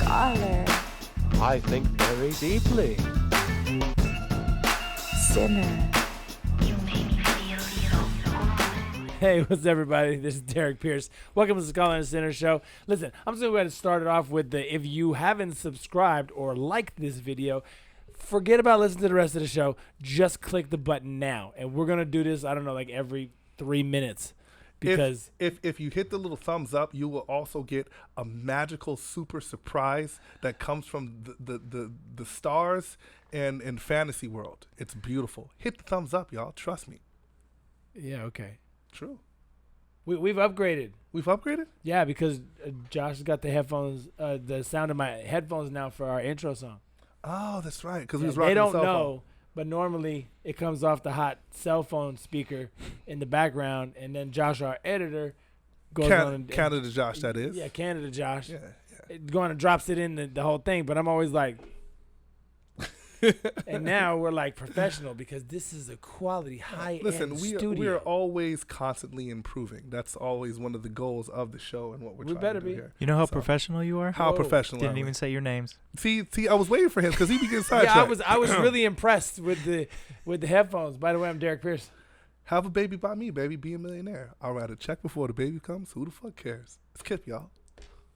Scholar. I think very deeply. Sinner. You make me feel so good. Hey, what's up, everybody? This is Derrick Pierce. Welcome to the Scholar and Sinner Show. Listen, I'm just going to start it off with if you haven't subscribed or liked this video, forget about listening to the rest of the show. Just click the button now. And we're going to do this, I don't know, like every 3 minutes. Because if you hit the little thumbs up, you will also get a magical super surprise that comes from the stars and fantasy world. It's beautiful. Hit the thumbs up, y'all. Trust me. Yeah, okay. True. We've upgraded. We've upgraded? Yeah, because Josh has got the headphones, the sound of my headphones now for our intro song. Oh, that's right. Because we Yeah, was rocking they don't the cell know, phone. but normally it comes off the hot cell phone speaker in the background, and then Josh, our editor, goes on and Canada Josh, that is. Yeah, Canada Josh. Yeah. It going and drops it in the whole thing, but I'm always like, and now we're like professional because this is a quality high-end Listen, studio. we are always constantly improving. That's always one of the goals of the show and what we're We trying better to do be. here. You know how So, professional you are? How Whoa. professional Didn't are we? even say your names. See, I was waiting for him because he began sidetracked. Yeah, I was really impressed with the headphones. By the way, I'm Derrick Pierce. Have a baby by me, baby. Be a millionaire. I'll write a check before the baby comes. Who the fuck cares? It's Kip, y'all.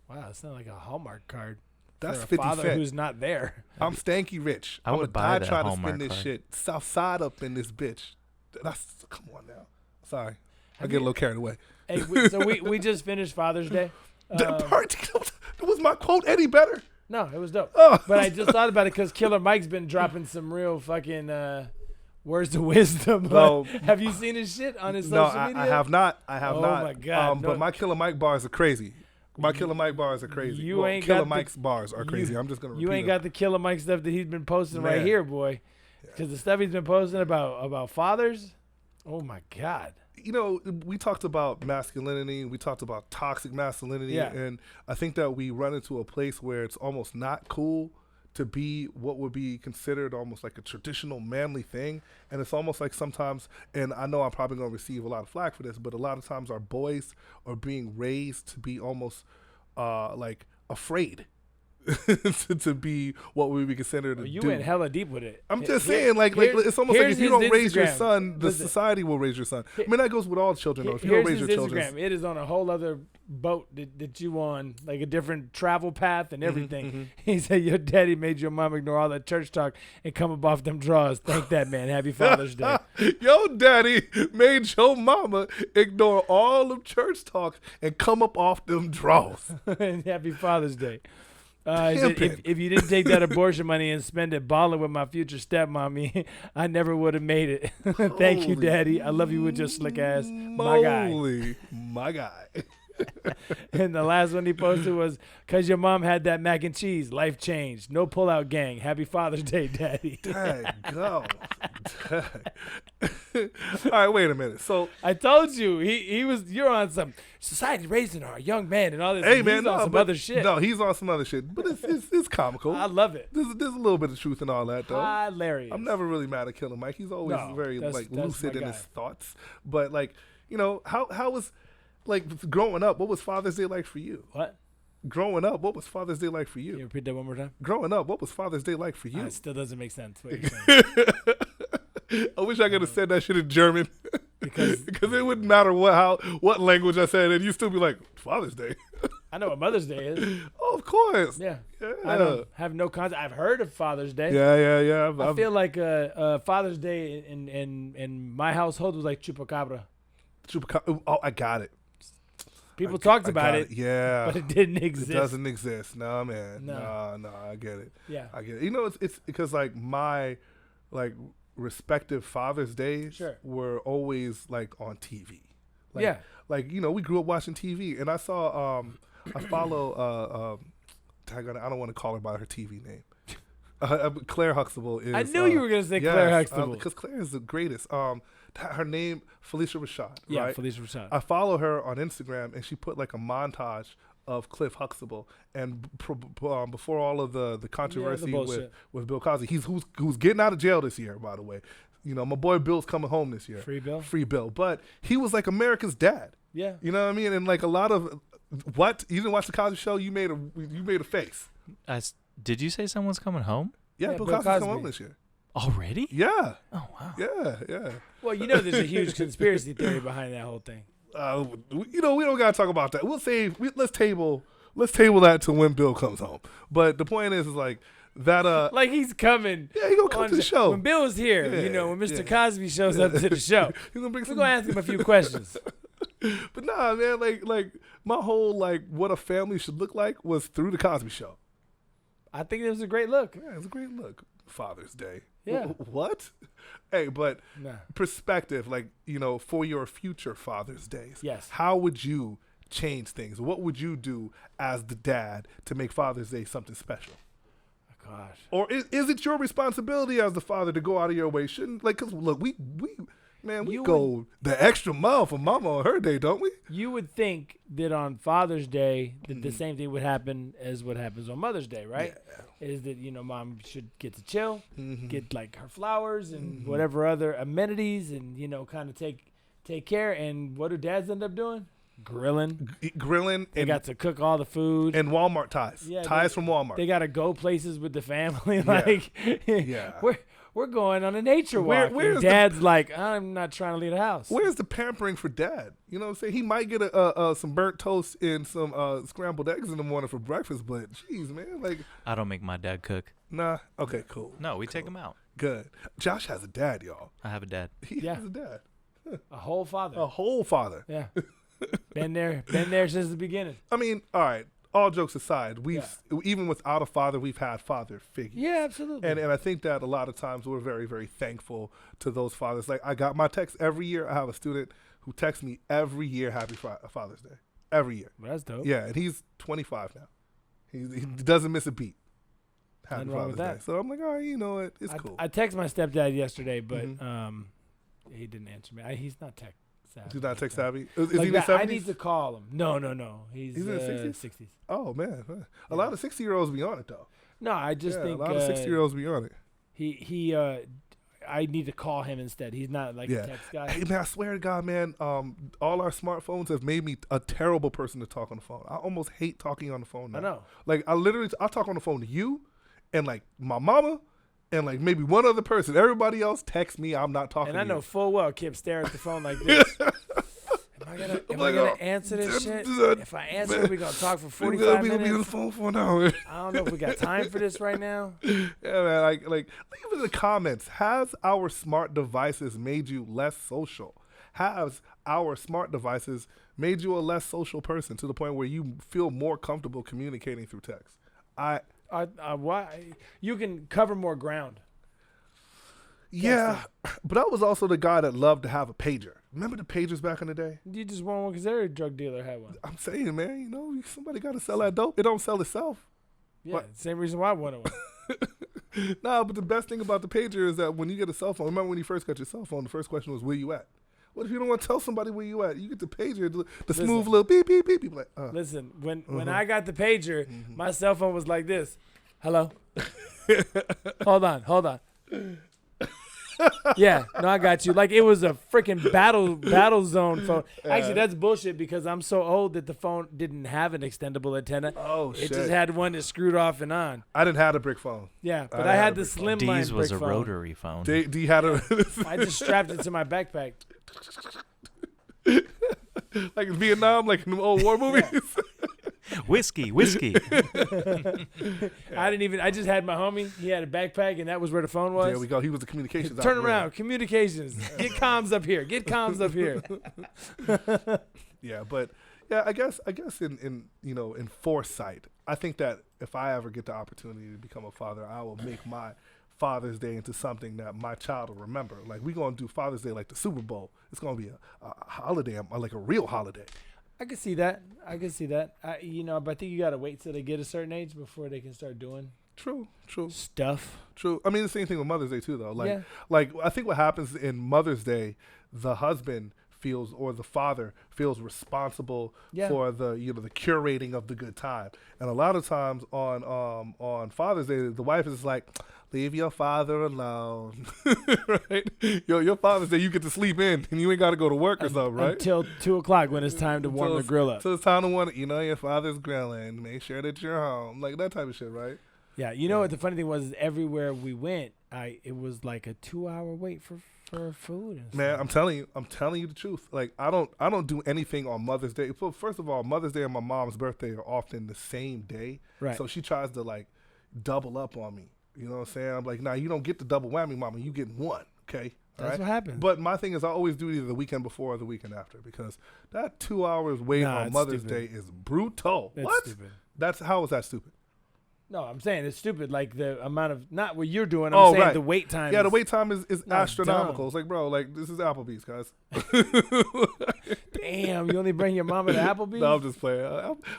Wow, it sounds like a Hallmark card. That's for a 50 father Cent. who's not there. I'm stanky rich. I I'm would a buy die that trying to Hallmark spin this card. shit. South side up in this bitch. That's come on now. Sorry, I Have get a you- little carried away. Hey, so we just finished Father's Day. That was my quote. Any better? No, it was dope. Oh. But I just thought about it because Killer Mike's been dropping some real fucking words of wisdom. No. Have you seen his shit on his No, social media? I have not. I have Oh not. my God, no. But my Killer Mike bars are crazy. My Killer Mike bars are crazy. You ain't Killer got the- Mike's bars are crazy. I'm just gonna. You repeat ain't them. got the Killer Mike stuff that he's been posting right Man. here, boy. Because the stuff he's been posting about fathers, oh my God. You know, we talked about masculinity, we talked about toxic masculinity, Yeah. and I think that we run into a place where it's almost not cool to be what would be considered almost like a traditional manly thing. And it's almost like sometimes, and I know I'm probably going to receive a lot of flack for this, but a lot of times our boys are being raised to be almost like afraid to be what we would be considered to You do. went hella deep with it. I'm just Here- saying, like here's- it's almost like here's if you his don't raise your Instagram. son, the Listen. society will raise your son. I mean, that goes with all children, though. If you don't Here's raise his your children, Instagram. It is on a whole other boat that you on, like a different travel path and everything. He said, your daddy made your mom ignore all that church talk and come up off them draws. Thank that man. Happy Father's Day. Yo, daddy made your mama ignore all of church talk and come up off them draws. And happy Father's Day. He said, Pimpin'. if you didn't take that abortion money and spend it balling with my future stepmommy, I never would have made it. Thank you, Holy Daddy. I love you with your slick ass. My guy. Moly, my guy. And the last one he posted was, because your mom had that mac and cheese. Life changed. No pullout gang. Happy Father's Day, Daddy. Dang, go. All right, wait a minute. So, I told you. You're on some society raising our young man and all this. hey, and man, he's no, on some but- other shit. No, he's on some other shit, but it's comical. I love it. There's a little bit of truth in all that, though. Hilarious. I'm never really mad at Killer Mike. He's always No, very that's lucid my in guy. his thoughts. But like, you know, how was like growing up? What was Father's Day like for you? What? Growing up, what was Father's Day like for Can you you? repeat that one more time? Growing up, what was Father's Day like for you? It still doesn't make sense. What you're saying. I wish I could have said that shit in German Because because it wouldn't matter what language I said, and you still be like Father's Day. I know what Mother's Day is. Oh, of course. Yeah. Yeah. I don't have no concept. I've heard of Father's Day. Yeah. I feel like Father's Day in my household was like chupacabra. Oh, I got it. People talked I about got it, Yeah. but it didn't exist. It doesn't exist. No, man. No. No, I get it. Yeah. I get it. You know, it's because like my respective Father's Days Sure. were always like on TV. Like, Yeah. Like, you know, we grew up watching TV, and I saw I follow I don't want to call her by her TV name. Claire Huxtable is. I knew you were gonna say Claire Huxtable. because Claire is the greatest. Her name Felicia Rashad. Yeah, right? Felicia Rashad. I follow her on Instagram, and she put like a montage of Cliff Huxtable, and before all of the controversy bullshit. with Bill Cosby, who's getting out of jail this year, by the way. You know, my boy Bill's coming home this year. Free Bill? But he was like America's dad. Yeah. You know what I mean? And like a lot of what you didn't watch the Cosby Show, you made a face. Did you say someone's coming home Yeah, Yeah, Bill Bill Cosby's coming Cosby. home this year. already? Yeah, Oh wow. yeah. Well, you know, there's a huge conspiracy theory behind that whole thing. We don't gotta talk about that. We'll save. Let's table that to when Bill comes home. But the point is like that. Like he's coming. Yeah, he gonna come on to the show. When Bill was here, when Mr. Cosby shows up to the show, He's gonna bring we're some. gonna ask him a few questions. But nah, man, like my whole what a family should look like was through the Cosby Show. I think it was a great look. Yeah, it's a great look. Father's Day. Yeah. What? Hey, but Nah. perspective, for your future Father's Days. Yes. How would you change things? What would you do as the dad to make Father's Day something special? Gosh. Or is it your responsibility as the father to go out of your way? Because look, we You go the extra mile for mama on her day, don't we? You would think that on Father's Day that Mm-hmm. the same thing would happen as what happens on Mother's Day, right? Is that mom should get to chill, Mm-hmm. get like her flowers and whatever other amenities, and kind of take care. And what do dads end up doing? Grilling. Grilling They and got to cook all the food. and Walmart ties. Yeah, Ties from Walmart. They got to go places with the family. Like, Yeah. we're going on a nature Where- walk. where's And the- Dad's like, I'm not trying to leave the house. Where's the pampering for dad? You know what I'm saying? He might get some burnt toast and some scrambled eggs in the morning for breakfast, but jeez, man, I don't make my dad cook. nah. Okay, cool. No, we take him out. Good. Josh has a dad, y'all. I have a dad. He Yeah. has a dad. A whole father. A whole father. Yeah. Been there since the beginning. I mean, all right. All jokes aside, even without a father, we've had father figures. Yeah, absolutely. And I think that a lot of times we're very, very thankful to those fathers. Like I got my text every year. I have a student who texts me every year, Happy Father's Day. Every year. That's dope. Yeah, and he's 25 now. He doesn't miss a beat. Happy Nothing wrong with Father's Day. that. So I'm like, all right, you know what? It's cool. I texted my stepdad yesterday, but Mhm. he didn't answer me. He's not tech savvy. He's not tech savvy. Is Like he in his that, I 70s? need to call him. No. He's He's in his 60s? 60s. Oh, man. A lot of 60-year-olds be on it, though. No, I just think a lot of 60-year-olds be on it. he I need to call him instead. He's not like a text guy. Hey, man, I swear to God, man, all our smartphones have made me a terrible person to talk on the phone. I almost hate talking on the phone now. I know. Like, I talk on the phone to you and, my mama and, maybe one other person. Everybody else texts me. I'm not talking And to I know you. full well Kip stare at the phone like this. Am I gonna answer this shit? If I answer, we're gonna talk for 45 We're gonna be on the minutes. phone for an hour. I don't know if we got time for this right now. Yeah, man. Like, leave it in the comments. Has our smart devices made you less social? Has our smart devices made you a less social person to the point where you feel more comfortable communicating through text? Why you can cover more ground. Yeah, but I was also the guy that loved to have a pager. Remember the pagers back in the day? You just want one because every drug dealer had one. I'm saying, man, somebody got to sell that dope. It don't sell itself. Yeah, What? same reason why I wanted one. Nah, but the best thing about the pager is that when you get a cell phone, remember when you first got your cell phone, the first question was, where you at? What if you don't want to tell somebody where you at? You get the pager, the smooth little beep, beep, beep. People like, Listen, when I got the pager, my cell phone was like this. Hello? Hold on. Yeah, no, I got you. Like it was a freaking battle zone phone. Actually, that's bullshit because I'm so old that the phone didn't have an extendable antenna. Oh, It shit. just had one that screwed off and on. I didn't have a brick phone. Yeah, but I I had had a the brick slim line D's was brick a phone. rotary phone. Do you had a I just strapped it to my backpack. like in Vietnam, like in the old war movies? Whiskey. I just had my homie. He had a backpack, and that was where the phone was. There we go. He was the communications. Turn operator. around, communications. Get comms up here. Yeah, but yeah, I guess in foresight, I think that if I ever get the opportunity to become a father, I will make my Father's Day into something that my child will remember. Like we're gonna do Father's Day like the Super Bowl. It's gonna be a holiday, like a real holiday. I can see that. But I think you gotta wait till they get a certain age before they can start doing True. stuff. I mean, the same thing with Mother's Day too, though. Yeah. Like I think what happens in Mother's Day, the husband feels, or the father feels responsible Yeah. for the the curating of the good time. And a lot of times on Father's Day, the wife is like, leave your father alone, right? Your Father's Day, you get to sleep in, and you ain't got to go to work or something, right? Until 2:00 when it's time to warm the grill up. So it's time to warm. Your father's grilling. Make sure that you're home, like that type of shit, right? Yeah, you know what the funny thing was? Is everywhere we went, it was like a 2-hour wait for food. And Man, stuff. I'm telling you the truth. Like I don't do anything on Mother's Day. Well, first of all, Mother's Day and my mom's birthday are often the same day, Right. So she tries to like double up on me. You know what I'm saying? I'm like, nah, you don't get the double whammy, mama. You get one, okay? All That's right? what happens. But my thing is, I always do either the weekend before or the weekend after, because that 2 hours wait Nah, on it's Mother's stupid. Day is brutal. It's What? stupid. How is that stupid? No, I'm saying it's stupid. Like the amount of not what you're doing. I'm Oh, saying right. the wait time. Yeah, the is- wait time is No, astronomical. dumb. It's like, bro, like this is Applebee's, guys. Damn, you only bring your mama to Applebee's? No, I'm just playing.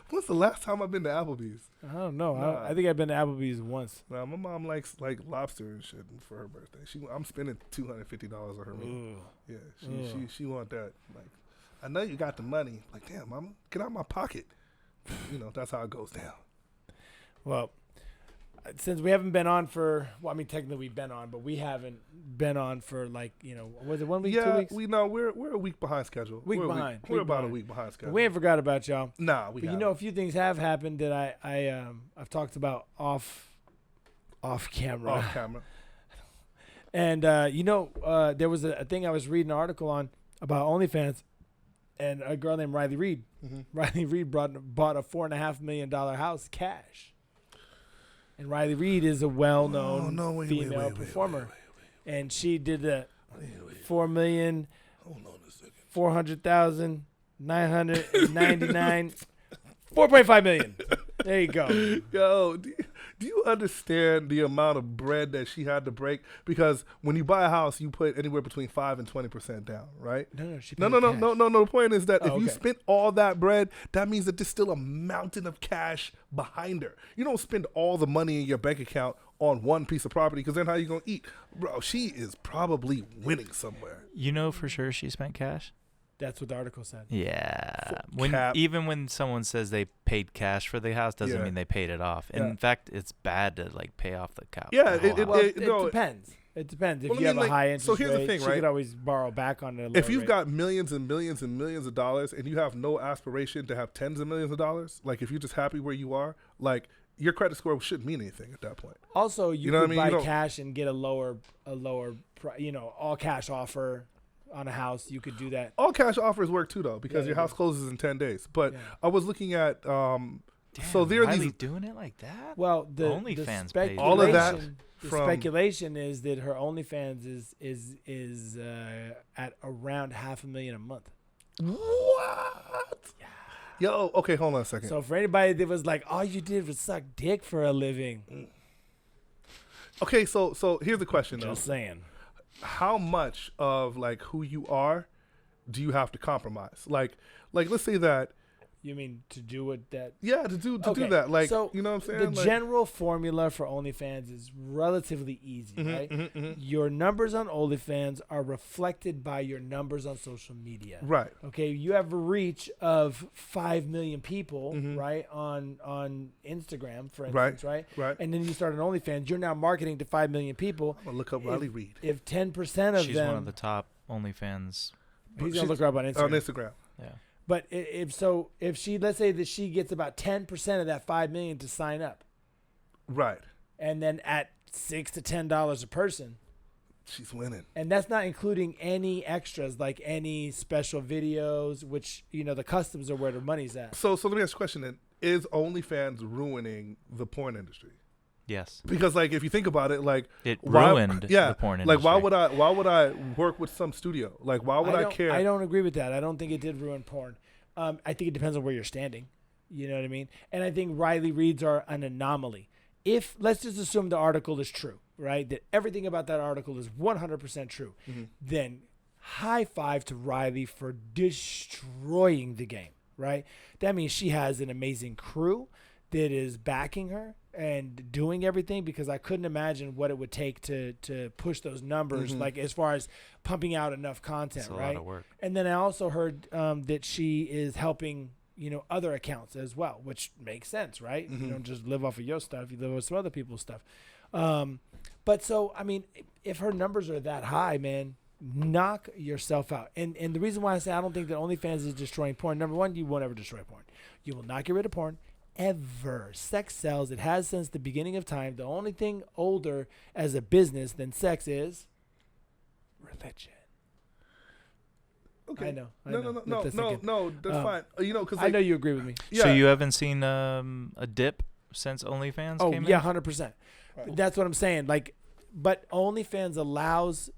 When's the last time I've been to Applebee's? I don't know. Nah. I think I've been to Applebee's once. Nah, my mom likes like lobster and shit for her birthday. I'm spending $250 on her meal. Ugh. Yeah, she want that. Like, I know you got the money. Like, damn, mama, get out my pocket. That's how it goes down. Well, since we haven't been on for, technically we've been on, but we haven't been on for was it 1 week, 2 Yeah, weeks? we're a week behind schedule. Week We're behind. We're Week about behind. a week behind schedule. We ain't forgot about y'all. Nah, But haven't. a few things have happened that I've talked about off camera. Off camera. And there was a thing I was reading an article on about OnlyFans, and a girl named Riley Reid. Mm-hmm. Riley Reid bought a $4.5 million house cash. And Riley Reid is a well-known female performer, and she did a $4,400,999 $4.5 million. There you go. Yo, do you understand the amount of bread that she had to break? Because when you buy a house, you put anywhere between 5 and 20% down, right? No. She No. paid cash. The point is that Oh, if you okay. spent all that bread, that means that there's still a mountain of cash behind her. You don't spend all the money in your bank account on one piece of property, because then how you gonna eat? Bro, she is probably winning somewhere. You know for sure she spent cash? That's what the article said. Yeah. Cap. Even when someone says they paid cash for the house, doesn't Yeah. mean they paid it off. And Yeah. in fact, it's bad to pay off the cow. Yeah, the whole it- house. Well, it- it no, depends. It depends. If Well, I you have mean, a high like, interest so here's the rate, thing, she right? could always borrow back on it. If you've got millions and millions and millions of dollars and you have no aspiration to have tens of millions of dollars, like if you're just happy where you are, like your credit score shouldn't mean anything at that point. Also, you know what could I mean? You buy don't- cash and get a lower, all cash offer on a house. You could do that. All cash offers work too, though, because Yeah, your they house do. closes in 10 days. But Yeah. I was looking at, Damn, so there are Riley these, doing it like that? Well, the OnlyFans the pays all of that speculation- the from- speculation is that her OnlyFans is at around $500,000 a month. what? Yo, okay, hold on a second. So for anybody that was like, all you did was suck dick for a living, Okay, so here's the question, though. just saying. How much of, like, who you are do you have to compromise? Like let's say that, You mean to do what that? yeah, to do Okay, that. Like, so you know what I'm saying? The Like, general formula for OnlyFans is relatively easy, right? Your numbers on OnlyFans are reflected by your numbers on social media. right. Okay, you have a reach of 5 million people, Mhm. right, on Instagram, for Right, instance, right? right. And then you start an OnlyFans. You're now marketing to 5 million people. I'm going to look up Riley Reid If 10% of She's them, one of the top OnlyFans. he's gonna look her up on Instagram. on Instagram. Yeah. But if she, let's say that she gets about 10% of that 5 million to sign up, Right. and then at $6 to $10 a person, She's winning. and that's not including any extras like any special videos, which the customs are where the money's at. So let me ask you a question then. Is OnlyFans ruining the porn industry? Yes. Because, like, if you think about it, like, It why- ruined the porn industry. Like, why would I work with some studio? Like, why would I care? I don't agree with that. I don't think it did ruin porn. I think it depends on where you're standing. You know what I mean? And I think Riley Reid's are an anomaly. If let's just assume the article is true, right? That everything about that article is 100% true. Then high five to Riley for destroying the game, right? That means she has an amazing crew. that is backing her and doing everything, because I couldn't imagine what it would take to push those numbers, like as far as pumping out enough content, It's a right? lot of work. And then I also heard that she is helping, other accounts as well, which makes sense, right? You don't just live off of your stuff, you live off some other people's stuff. But so, I mean, if her numbers are that high, man, knock yourself out. And the reason why I say I don't think that OnlyFans is destroying porn, number one, you won't ever destroy porn. You will not get rid of porn ever. Sex sells. It has since the beginning of time. The only thing older as a business than sex is religion. Okay. I know. No, that's fine. Because I know you agree with me. Yeah. So you haven't seen a dip since OnlyFans Oh, came yeah, in? 100%. Right. That's what I'm saying. Like, but OnlyFans allows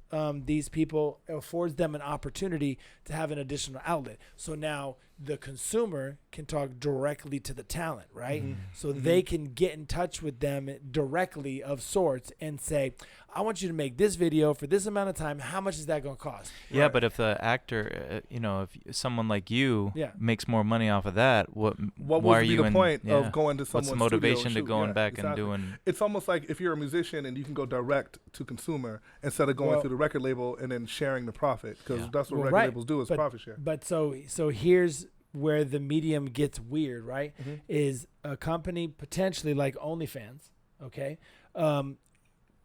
these people, affords them an opportunity to have an additional outlet. So now the consumer can talk directly to the talent, right? So they can get in touch with them directly of sorts and say, I want you to make this video for this amount of time. How much is that going to cost? Yeah, Right. but if the actor, if someone like you Yeah. makes more money off of that, what why would are be you the in, point yeah. of going to someone's What's the motivation studio to going back exactly. and doing? It's almost like if you're a musician and you can go direct to consumer instead of going Well- through the record label and then sharing the profit, because Yeah. that's what Well, record right. labels do is But- profit share. But so here's where the medium gets weird, right? Mhm. Is a company potentially like OnlyFans, okay?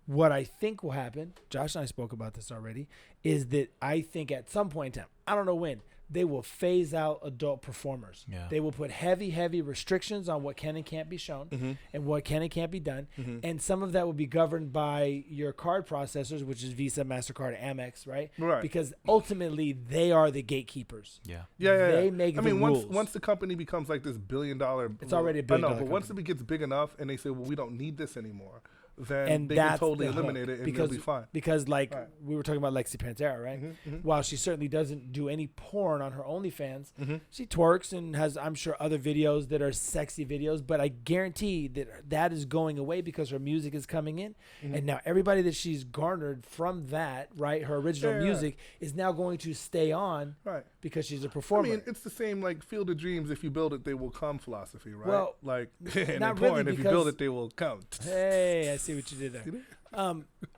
What I think will happen, Josh and I spoke about this already, is that I think at some point in time, I don't know when, they will phase out adult performers. Yeah. They will put heavy restrictions on what can and can't be shown and what can and can't be done. And some of that will be governed by your card processors, which is Visa, MasterCard, Amex, right? Right. Because ultimately they are the gatekeepers. Yeah. Yeah. They make I the mean, rules. once the company becomes like this $1 billion, It's already a $1 billion I know, but once company. it gets big enough and they say, well, we don't need this anymore, then And they can that's totally the hook, eliminate it and because they'll be fine. Because like Right. we were talking about Lexi Pantera, right? While she certainly doesn't do any porn on her OnlyFans, she twerks and has, I'm sure, other videos that are sexy videos. But I guarantee that is going away because her music is coming in, and now everybody that she's garnered from that, right, her original Yeah. music is now going to stay on Right. because she's a I performer. mean, it's the same like Field of Dreams. If you build it, they will come philosophy, right? Well, like and not in really, porn, if you build because- it, they will come. Hey, I see what you did there.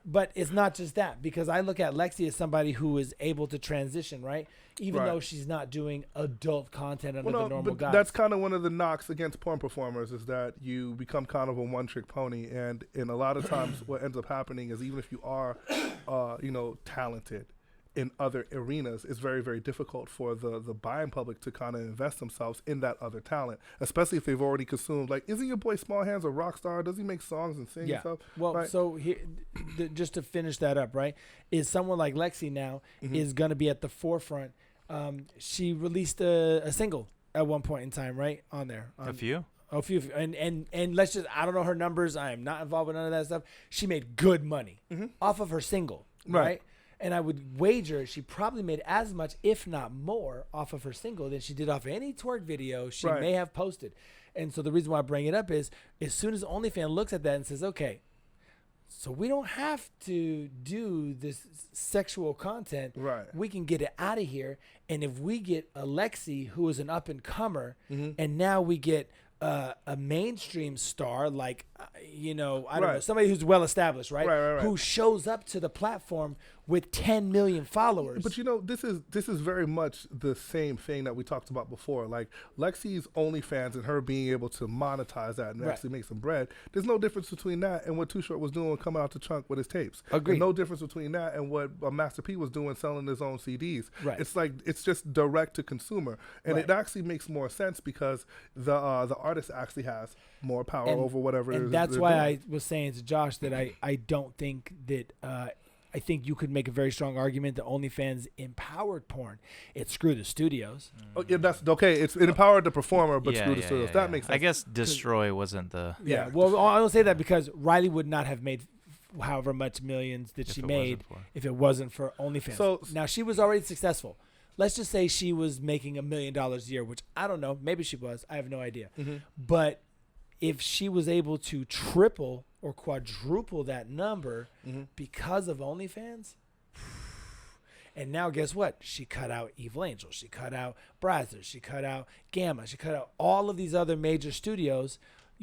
But it's not just that, because I look at Lexi as somebody who is able to transition, right? Even Right. though she's not doing adult content under Well, the no, normal but guise. that's kind of one of the knocks against porn performers is that you become kind of a one-trick pony, and in a lot of times, what ends up happening is even if you are, talented in other arenas, it's very, very difficult for the buying public to kind of invest themselves in that other talent, especially if they've already consumed. Like, isn't your boy Small Hands a rock star? Does he make songs and sing and Yeah. stuff? Well, Right. so here, just to finish that up, right, is someone like Lexi now is going to be at the forefront. She released a single at one point in time, right, on there. A few? A few, and let's just, I don't know her numbers. I am not involved with none of that stuff. She made good money off of her single, right? And I would wager she probably made as much, if not more, off of her single than she did off any twerk video she Right. may have posted. And so the reason why I bring it up is, as soon as OnlyFans looks at that and says, okay, so we don't have to do this sexual content. Right. We can get it out of here. And if we get Alexi, who is an up-and-comer, and now we get a mainstream star like, I don't know, Right. somebody who's well-established, right? Right. Who shows up to the platform with 10 million followers. But this is very much the same thing that we talked about before. Like Lexi's OnlyFans and her being able to monetize that and Right. actually make some bread. There's no difference between that and what Too Short was doing coming out the trunk with his tapes. Agreed. There's no difference between that and what Master P was doing selling his own CDs. Right. It's like it's just direct to consumer, and Right. it actually makes more sense because the artist actually has more power over whatever it is. And that's they're why doing. I was saying to Josh that I don't think that I think you could make a very strong argument that OnlyFans empowered porn. It screwed the studios. Oh, yeah, that's okay. It empowered the performer, but screw the studios. That makes sense. I guess Destroy wasn't the... Yeah. Yeah. Well, I don't say that because Riley would not have made however much millions that If she it made wasn't for- if it wasn't for OnlyFans. So- now she was already successful. Let's just say she was making $1 million a year, which I don't know. Maybe she was. I have no idea. But if she was able to triple or quadruple that number because of OnlyFans, and now guess what? She cut out Evil Angel. She cut out Brazzers. She cut out Gamma. She cut out all of these other major studios.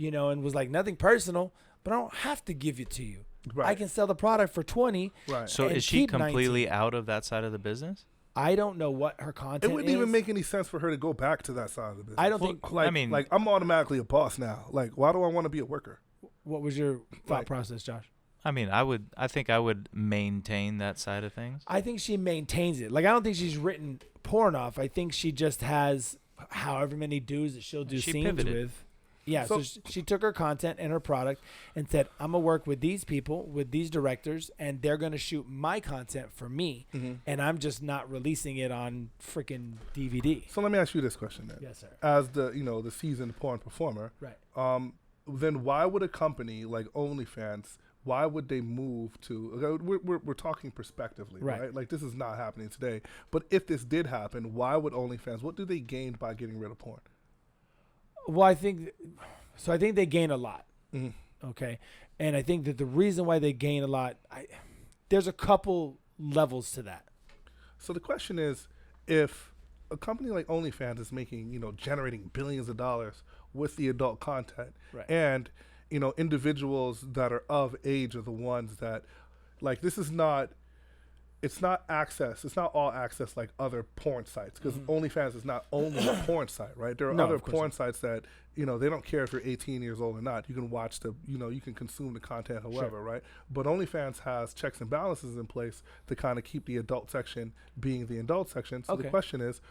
and was like, nothing personal, but I don't have to give it to you. Right. I can sell the product for 20. Right. So and is she keep completely 19. out of that side of the business? I don't know what her content It wouldn't is. even make any sense for her to go back to that side of the business. I don't think. Like, I mean- like I'm automatically a boss now. Like, why do I want to be a worker? What was your thought Like- process, Josh? I mean, I think I would maintain that side of things. I think she maintains it. Like, I don't think she's written porn off. I think she just has however many dudes that she'll do She scenes pivoted. with. Yeah, so she took her content and her product and said, I'm going to work with these people, with these directors, and they're going to shoot my content for me, and I'm just not releasing it on freaking DVD. So let me ask you this question then. Yes, sir. As the the seasoned porn performer, Right. then why would a company like OnlyFans? Why would they move to? We're talking prospectively, Right. right? Like this is not happening today. But if this did happen, why would OnlyFans? What do they gain by getting rid of porn? Well, I think they gain a lot. Mhm. Okay. And I think that the reason why they gain a lot, there's a couple levels to that. So the question is, if a company like OnlyFans is making, generating billions of dollars with the adult content, Right. and individuals that are of age are the ones that, like, this is not. It's not access. It's not all access like other porn sites, because OnlyFans is not only a porn site, right? There are No, other of course porn sites that they don't care if you're 18 years old or not. You can watch you can consume the content, however, right? But OnlyFans has checks and balances in place to kind of keep the adult section being the adult section. So the Okay. question is,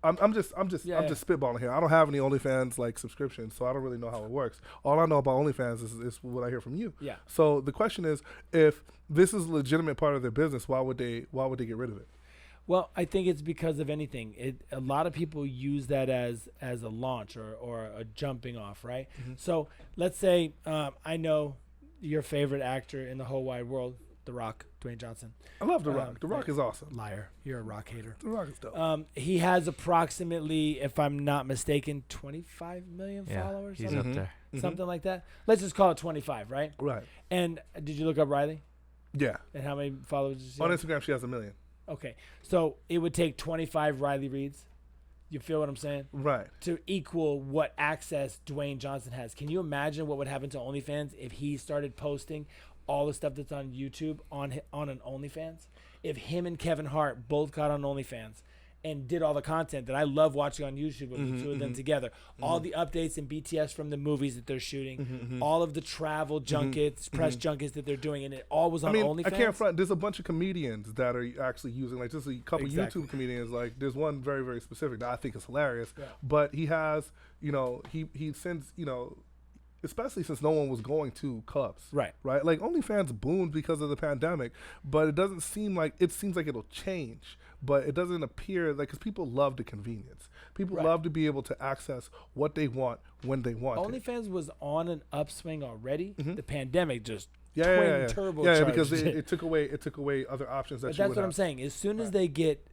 I'm just spitballing here. I don't have any OnlyFans like subscriptions, so I don't really know how it works. All I know about OnlyFans is what I hear from you. Yeah. So the question is, if this is a legitimate part of their business, why would they get rid of it? Well, I think it's because of anything. A lot of people use that as a launch or a jumping off, right? So let's say I know your favorite actor in the whole wide world, The Rock, Dwayne Johnson. I love The Rock. The Rock right. is awesome. Liar. You're a Rock hater. The Rock is dope. He has approximately, if I'm not mistaken, 25 million Yeah, followers. he's something, up there. something like that. Let's just call it 25, right? Right. And did you look up Riley? Yeah. And how many followers does she On have? Instagram, she has 1 million. Okay. So it would take 25 Riley Reeds. You feel what I'm saying? Right. To equal what access Dwayne Johnson has. Can you imagine what would happen to OnlyFans if he started posting all the stuff that's on YouTube on an OnlyFans? If him and Kevin Hart both got on OnlyFans and did all the content that I love watching on YouTube with the two of them together, all the updates and BTS from the movies that they're shooting, all of the travel junkets, press junkets that they're doing, and it all was on OnlyFans. I can't front. There's a bunch of comedians that are actually using, like, just a couple Exactly. YouTube comedians. Like, there's one very, very specific that I think is hilarious. Yeah. But he has, he sends, especially since no one was going to clubs. Right. Right? Like, OnlyFans boomed because of the pandemic, but it doesn't seem like, it seems like it'll change, but it doesn't appear, like, because people love the convenience. People Right. love to be able to access what they want when they want it. OnlyFans was on an upswing already. The pandemic just Yeah, turbocharged yeah, because it. it took away other options that But you that's would what I'm have. saying. As soon as they get,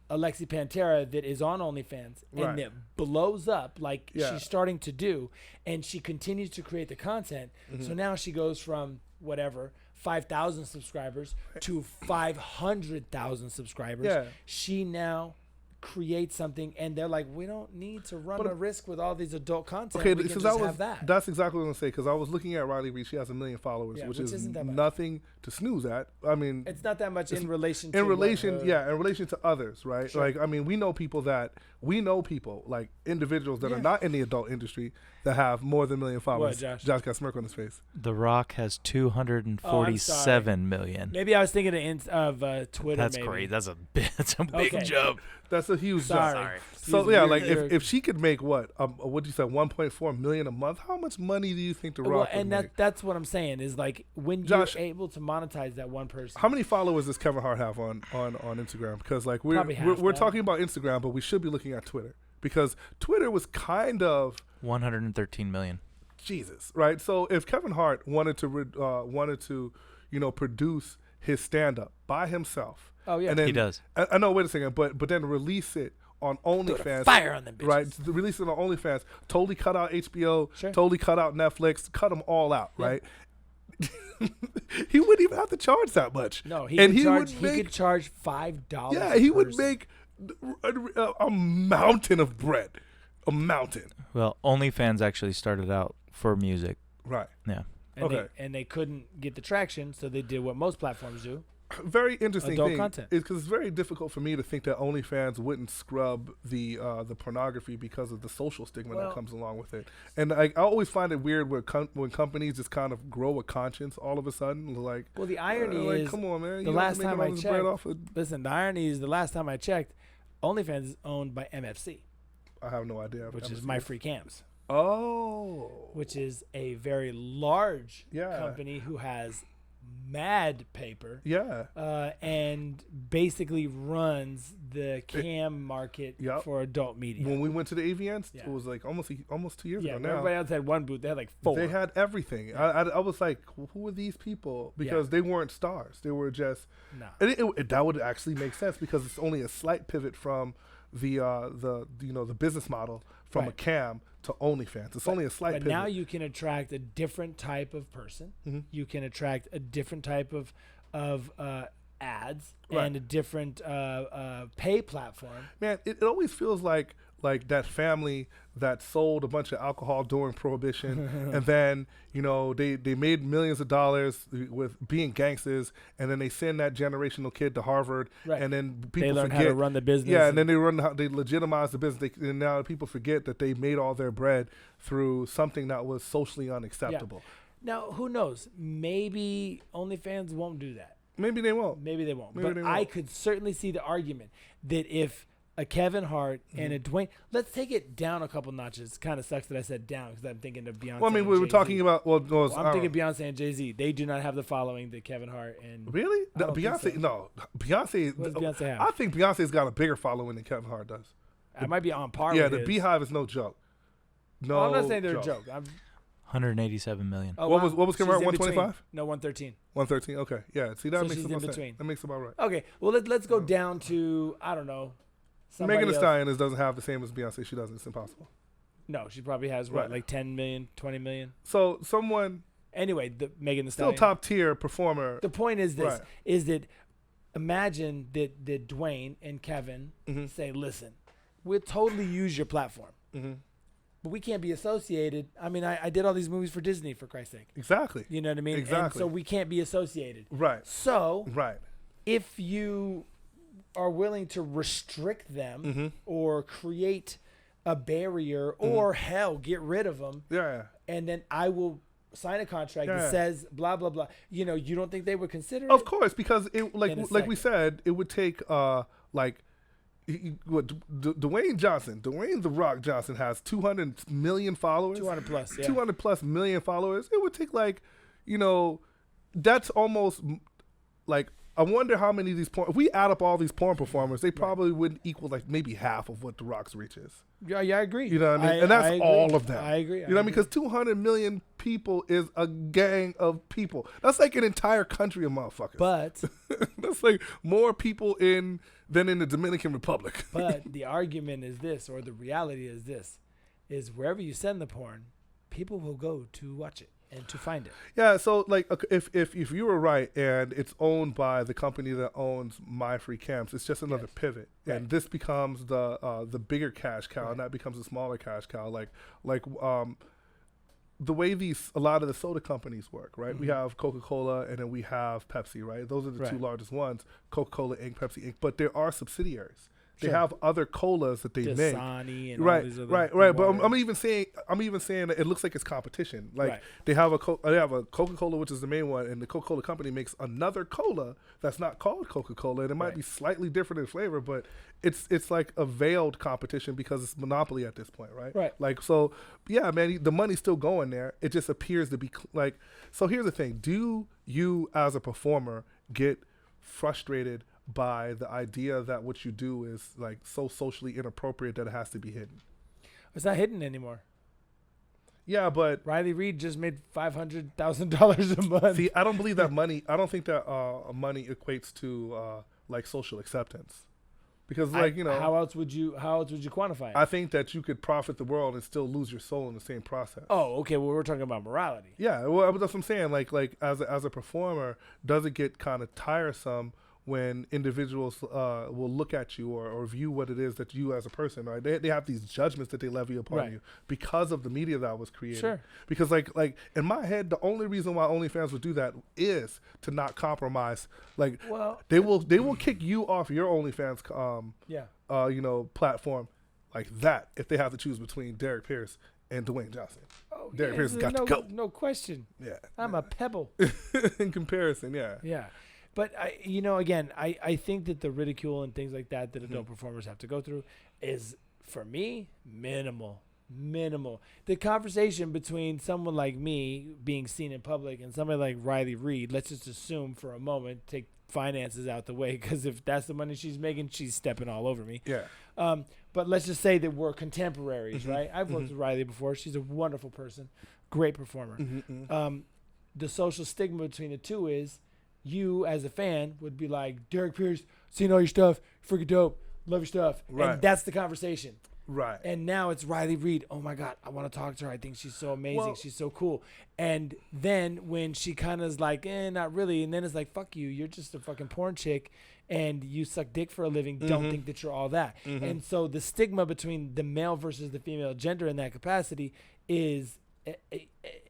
Alexi Pantera that is on OnlyFans and Right. it blows up like Yeah. she's starting to do, and she continues to create the content. So now she goes from whatever 5,000 subscribers to 500,000 subscribers. Yeah. She now creates something, and they're like, we don't need to run a risk with all these adult content. Okay, we can so just that have that. that's exactly what I'm gonna say, because I was looking at Riley Reid. She has 1 million followers, Yeah, which which is isn't that much. nothing to snooze at. I mean, It's not that much in relation to in relation, what, in relation to others, right? Sure. Like, I mean, we know people like individuals that Yeah. are not in the adult industry that have more than 1 million followers. Josh? Josh got a smirk on his face. The Rock has 247 million. Maybe I was thinking of Twitter. That's maybe. great. That's a big Okay. jump. That's a huge Sorry. jump. Sorry. So Excuse yeah, me, like you're- if she could make what you said, 1.4 million a month, how much money do you think The Rock would and make? that's what I'm saying is like when Josh, you're able to monetize that one person. How many followers does Kevin Hart have on Instagram? Because like we're Probably half we're that. talking about Instagram, but we should be looking at Twitter, because Twitter was kind of 113 million. Jesus, right? So if Kevin Hart wanted to produce his stand up by himself, Oh, yeah. and then, He does. I know. Wait a second, but then release it on OnlyFans. fire on them bitches. Right? Release it on OnlyFans. Totally cut out HBO. Sure. Totally cut out Netflix. Cut them all out. Yeah. Right? He wouldn't even have to charge that much. No, and he would could charge $5. Yeah, he would person. make a mountain of bread a mountain. Well, OnlyFans actually started out for music. Right. Yeah. And Okay. and they couldn't get the traction, so they did what most platforms do. Very interesting Adult thing content. is because it's very difficult for me to think that OnlyFans wouldn't scrub the pornography because of the social stigma Well- that comes along with it. And I always find it weird when companies just kind of grow a conscience all of a sudden. Like, Well, the irony like, is, come on, man. the You last making time all I this bread checked, off of- listen, the irony is the last time I checked, OnlyFans is owned by MFC, I have no idea. I've which never is seen My it. Free Cams, Oh. which is a very large Yeah. company who has mad paper Yeah. and basically runs the cam market Yep. for adult media. When we went to the AVNs, Yeah. it was like almost 2 years Yeah, ago where now. everybody else had one booth. They had like four. They had everything. I was like, who are these people? Because they weren't stars. They were just. Nah. And that would actually make sense because it's only a slight pivot from the business model from a Right. cam to OnlyFans. It's only a slight But pivot. now you can attract a different type of person. Mhm. You can attract a different type of ads Right. and a different pay platform. Man, it always feels like that family that sold a bunch of alcohol during Prohibition, and then they made millions of dollars with being gangsters, and then they send that generational kid to Harvard, Right. and then people They learn forget how to run the business. Yeah, and then they legitimize the business, and now people forget that they made all their bread through something that was socially unacceptable. Now, who knows? Maybe OnlyFans won't do that. Maybe they won't. Maybe they won't. Maybe But they I won't. could certainly see the argument that if a Kevin Hart and a Dwayne, let's take it down a couple notches. Kind of sucks that I said down because I'm thinking of Beyonce. Well, I mean, and we were Jay-Z. talking about. Well, no, it's- I'm thinking Beyonce and Jay-Z. They do not have the following that Kevin Hart and really? I don't think Beyonce? so. No, Beyonce. What does Beyonce have? I think Beyonce's got a bigger following than Kevin Hart does. I might be on par Yeah, with the his. Beehive is no joke. No, I'm not saying they're a joke. 187 million. Oh, What wow. was Kevin She's Hart? in between. 125? No, 113. 113. Okay, yeah. See, that So makes she's about in sense. between. That makes about right. Okay, well let's go down to I don't know. somebody Megan Thee else. Stallion doesn't have the same as Beyonce. She doesn't. It's impossible. No, she probably has what, Right. like 10 million, 20 million. So someone Anyway, the Megan Thee still Stallion. top tier performer. The point is this: Right. is that imagine that Dwayne and Kevin Mhm. say, "Listen, we'll totally use your platform, hmm but we can't be associated." I mean, I did all these movies for Disney, for Christ's sake. Exactly. You know what I mean? And Exactly. so we can't be associated. Right. So Right. if you are willing to restrict them Mhm. or create a barrier or hell, get rid of them, Yeah. and then I will sign a contract Yeah. that says blah blah blah. You don't think they would consider Of it? course, because it In a like we said, it would take Dwayne Johnson, Dwayne the Rock Johnson has 200 million followers. 200 plus, yeah. 200 plus million followers. It would take that's almost like, I wonder how many of these if we add up all these porn performers, they probably wouldn't equal like maybe half of what The Rock's reach is. Yeah, I agree. You know what I mean? And that's agree. all of them. I agree. You know what I mean? Because 200 million people is a gang of people. That's like an entire country of motherfuckers. But That's like more people than in the Dominican Republic. but the argument is this, or the reality is this, is wherever you send the porn, people will go to watch it and to find it. Yeah, so like if you were right and it's owned by the company that owns My Free Camps, it's just another Yes. pivot, Right. and this becomes the bigger cash cow, and that becomes a smaller cash cow. The way a lot of the soda companies work, right? We have Coca-Cola and then we have Pepsi, right? Those are the two Right. largest ones: Coca-Cola Inc., Pepsi Inc. But there are subsidiaries. They Sure. have other colas that they make. Dasani and all Right, these other right. But I'm even saying that it looks like it's competition. Like Right. they have a Coca-Cola, which is the main one, and the Coca-Cola company makes another cola that's not called Coca-Cola, and it might Right. be slightly different in flavor, but it's like a veiled competition because it's monopoly at this point, right? Right. Like so, yeah, man. The money's still going there. It just appears to be like. So here's the thing: do you, as a performer, get frustrated by the idea that what you do is like so socially inappropriate that it has to be hidden? It's not hidden anymore. Yeah, but Riley Reid just made $500,000 a month. see, I don't believe that money. I don't think that money equates to like social acceptance, because how else would you quantify it? I think that you could profit the world and still lose your soul in the same process. Oh, okay. Well, we're talking about morality. Yeah, well, that's what I'm saying. Like as a performer, does it get kind of tiresome when individuals will look at you or view what it is that you as a person, right? They have these judgments that they levy upon Right. you because of the media that was created. Sure. Because like in my head, the only reason why OnlyFans would do that is to not compromise. Like Well, they will kick you off your OnlyFans platform like that if they have to choose between Derrick Pierce and Dwayne Johnson. Oh, Derrick Pierce has got no, to go. No question. Yeah. I'm a pebble. In comparison, yeah. Yeah. But again, I think that the ridicule and things like that adult performers have to go through is, for me, minimal. The conversation between someone like me being seen in public and somebody like Riley Reid, let's just assume for a moment, take finances out the way, because if that's the money she's making, she's stepping all over me. Yeah. But let's just say that we're contemporaries, right? I've worked with Riley before. She's a wonderful person, great performer. The social stigma between the two is, you as a fan would be like, Derrick Pierce, seen all your stuff, freaking dope, love your stuff. Right. And that's the conversation. Right. And now it's Riley Reid. Oh my God, I want to talk to her. I think she's so amazing. Well, she's so cool. And then when she kind of is like, not really. And then it's like, fuck you. You're just a fucking porn chick and you suck dick for a living. Don't think that you're all that. And so the stigma between the male versus the female gender in that capacity is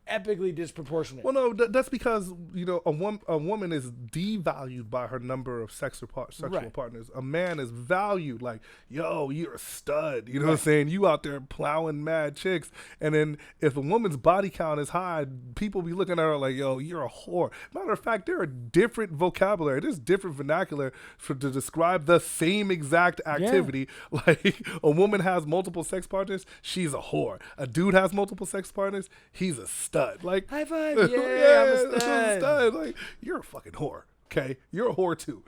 epically disproportionate. Well, no, that's because a woman is devalued by her number of sexual partners. A man is valued like, yo, you're a stud. You know what I'm saying? You out there plowing mad chicks, and then if a woman's body count is high, people be looking at her like, yo, you're a whore. Matter of fact, there are different vocabulary. There's different vernacular to describe the same exact activity. Yeah. Like a woman has multiple sex partners, she's a whore. A dude has multiple sex partners, he's a stud. Like, high five, yeah, I'm a stud. Like, you're a fucking whore. Okay, you're a whore too.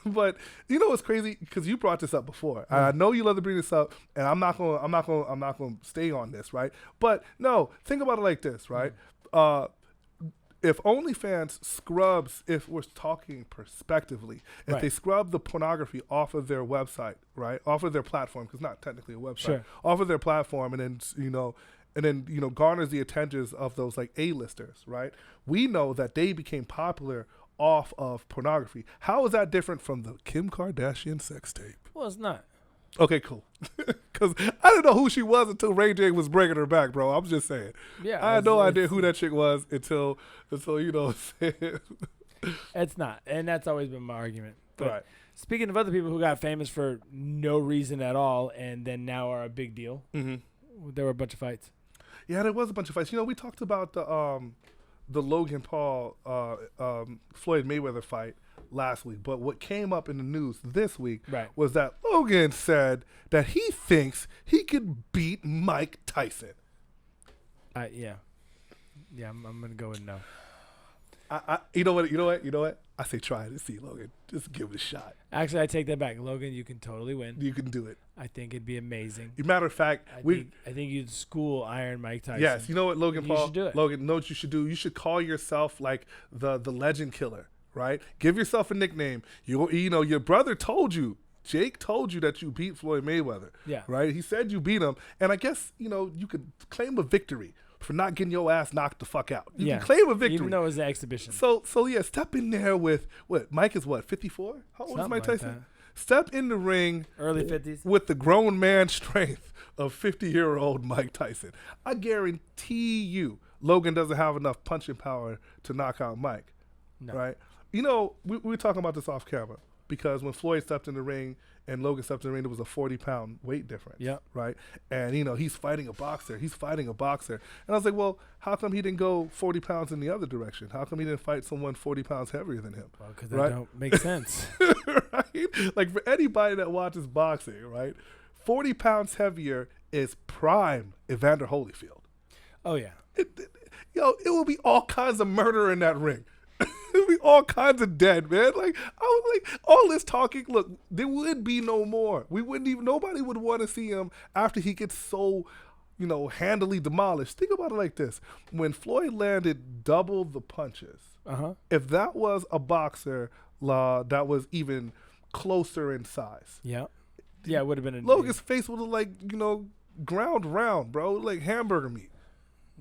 But you know what's crazy? Because you brought this up before. I know you love to bring this up, and I'm not gonna stay on this, right? But no, think about it like this, right? If OnlyFans scrubs, if we're talking prospectively, if they scrub the pornography off of their website, right, off of their platform, because not technically a website, off of their platform, and then garners the attentions of those like A-listers, right? We know that they became popular off of pornography. How is that different from the Kim Kardashian sex tape? Well, it's not. Okay, cool. Because I didn't know who she was until Ray J was bringing her back, bro. I'm just saying. Yeah, I had no idea who that chick was until you know what I'm saying. It's not. And that's always been my argument. But right. Speaking of other people who got famous for no reason at all and then now are a big deal, there were a bunch of fights. Yeah, there was a bunch of fights. We talked about the Logan Paul Floyd Mayweather fight last week, but what came up in the news this week was that Logan said that he thinks he could beat Mike Tyson. Yeah, I'm gonna go with no. You know what? I say try it and see, Logan. Just give it a shot. Actually, I take that back. Logan, you can totally win. You can do it. I think it'd be amazing. Matter of fact, I think you'd school Iron Mike Tyson. Yes, you know what, Logan Paul? You should do it. Logan, know what you should do? You should call yourself like the legend killer, right? Give yourself a nickname. Your brother told you. Jake told you that you beat Floyd Mayweather. Yeah. Right? He said you beat him. And I guess, you could claim a victory for not getting your ass knocked the fuck out. You can claim a victory. Even though it was an exhibition. So yeah, step in there with Mike is 54? How old is Mike Tyson? Like step in the ring early 50s with the grown man strength of 50-year-old Mike Tyson. I guarantee you Logan doesn't have enough punching power to knock out Mike. No. Right? We were talking about this off camera because when Floyd stepped in the ring and Logan stepped in the ring, there was a 40-pound weight difference. Yeah. Right? And, he's fighting a boxer. And I was like, well, how come he didn't go 40 pounds in the other direction? How come he didn't fight someone 40 pounds heavier than him? Well, because that don't make sense. Right? Like, for anybody that watches boxing, right, 40 pounds heavier is prime Evander Holyfield. Oh, yeah. It will be all kinds of murder in that ring. There'd be all kinds of dead, man. Like, I was like, all this talking, look, there would be no more. Nobody would want to see him after he gets so, handily demolished. Think about it like this. When Floyd landed double the punches, if that was a boxer that was even closer in size. Yeah. Yeah, it would have been Logan's face would have ground round, bro, like hamburger meat.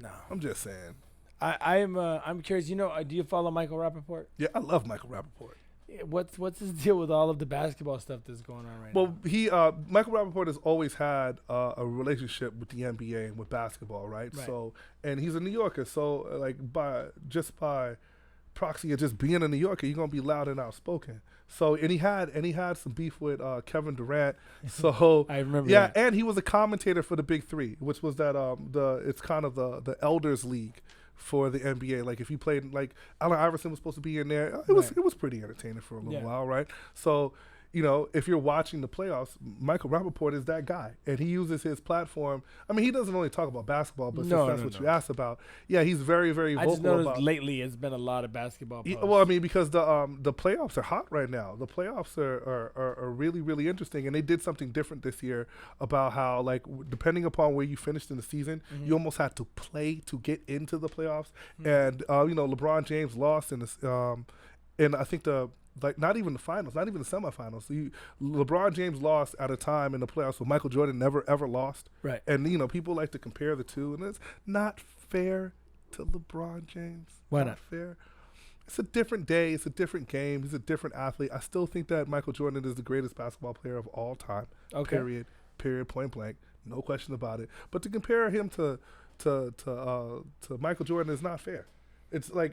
No. I'm just saying. I'm curious. Do you follow Michael Rappaport? Yeah, I love Michael Rappaport. What's his deal with all of the basketball stuff that's going on right Well, now? Michael Rappaport has always had a relationship with the NBA and with basketball, right? Right. So, and he's a New Yorker, so like by proxy of just being a New Yorker, you're gonna be loud and outspoken. So, and he had some beef with Kevin Durant. So I remember. yeah, that. and he was a commentator for the Big Three, which was that it's kind of the elders league for the NBA. Like if you played, like Allen Iverson was supposed to be in there. It was pretty entertaining for a little while, right? So, you know, if you're watching the playoffs, Michael Rappaport is that guy, and he uses his platform. I mean, he doesn't only talk about basketball, but since that's what you asked about, yeah, he's very, very vocal I just noticed about. lately it's been a lot of basketball. Posts. Well, I mean, because the playoffs are hot right now. The playoffs are really, really interesting, and they did something different this year about how, like, depending upon where you finished in the season, you almost had to play to get into the playoffs. And you know, LeBron James lost in this, and I think not even the finals, not even the semifinals. LeBron James lost at a time in the playoffs where Michael Jordan never ever lost. Right. And you know, people like to compare the two, and it's not fair to LeBron James. Why not? Fair. It's a different day. It's a different game. He's a different athlete. I still think that Michael Jordan is the greatest basketball player of all time. Okay. Period. Point blank. No question about it. But to compare him to Michael Jordan is not fair. It's like.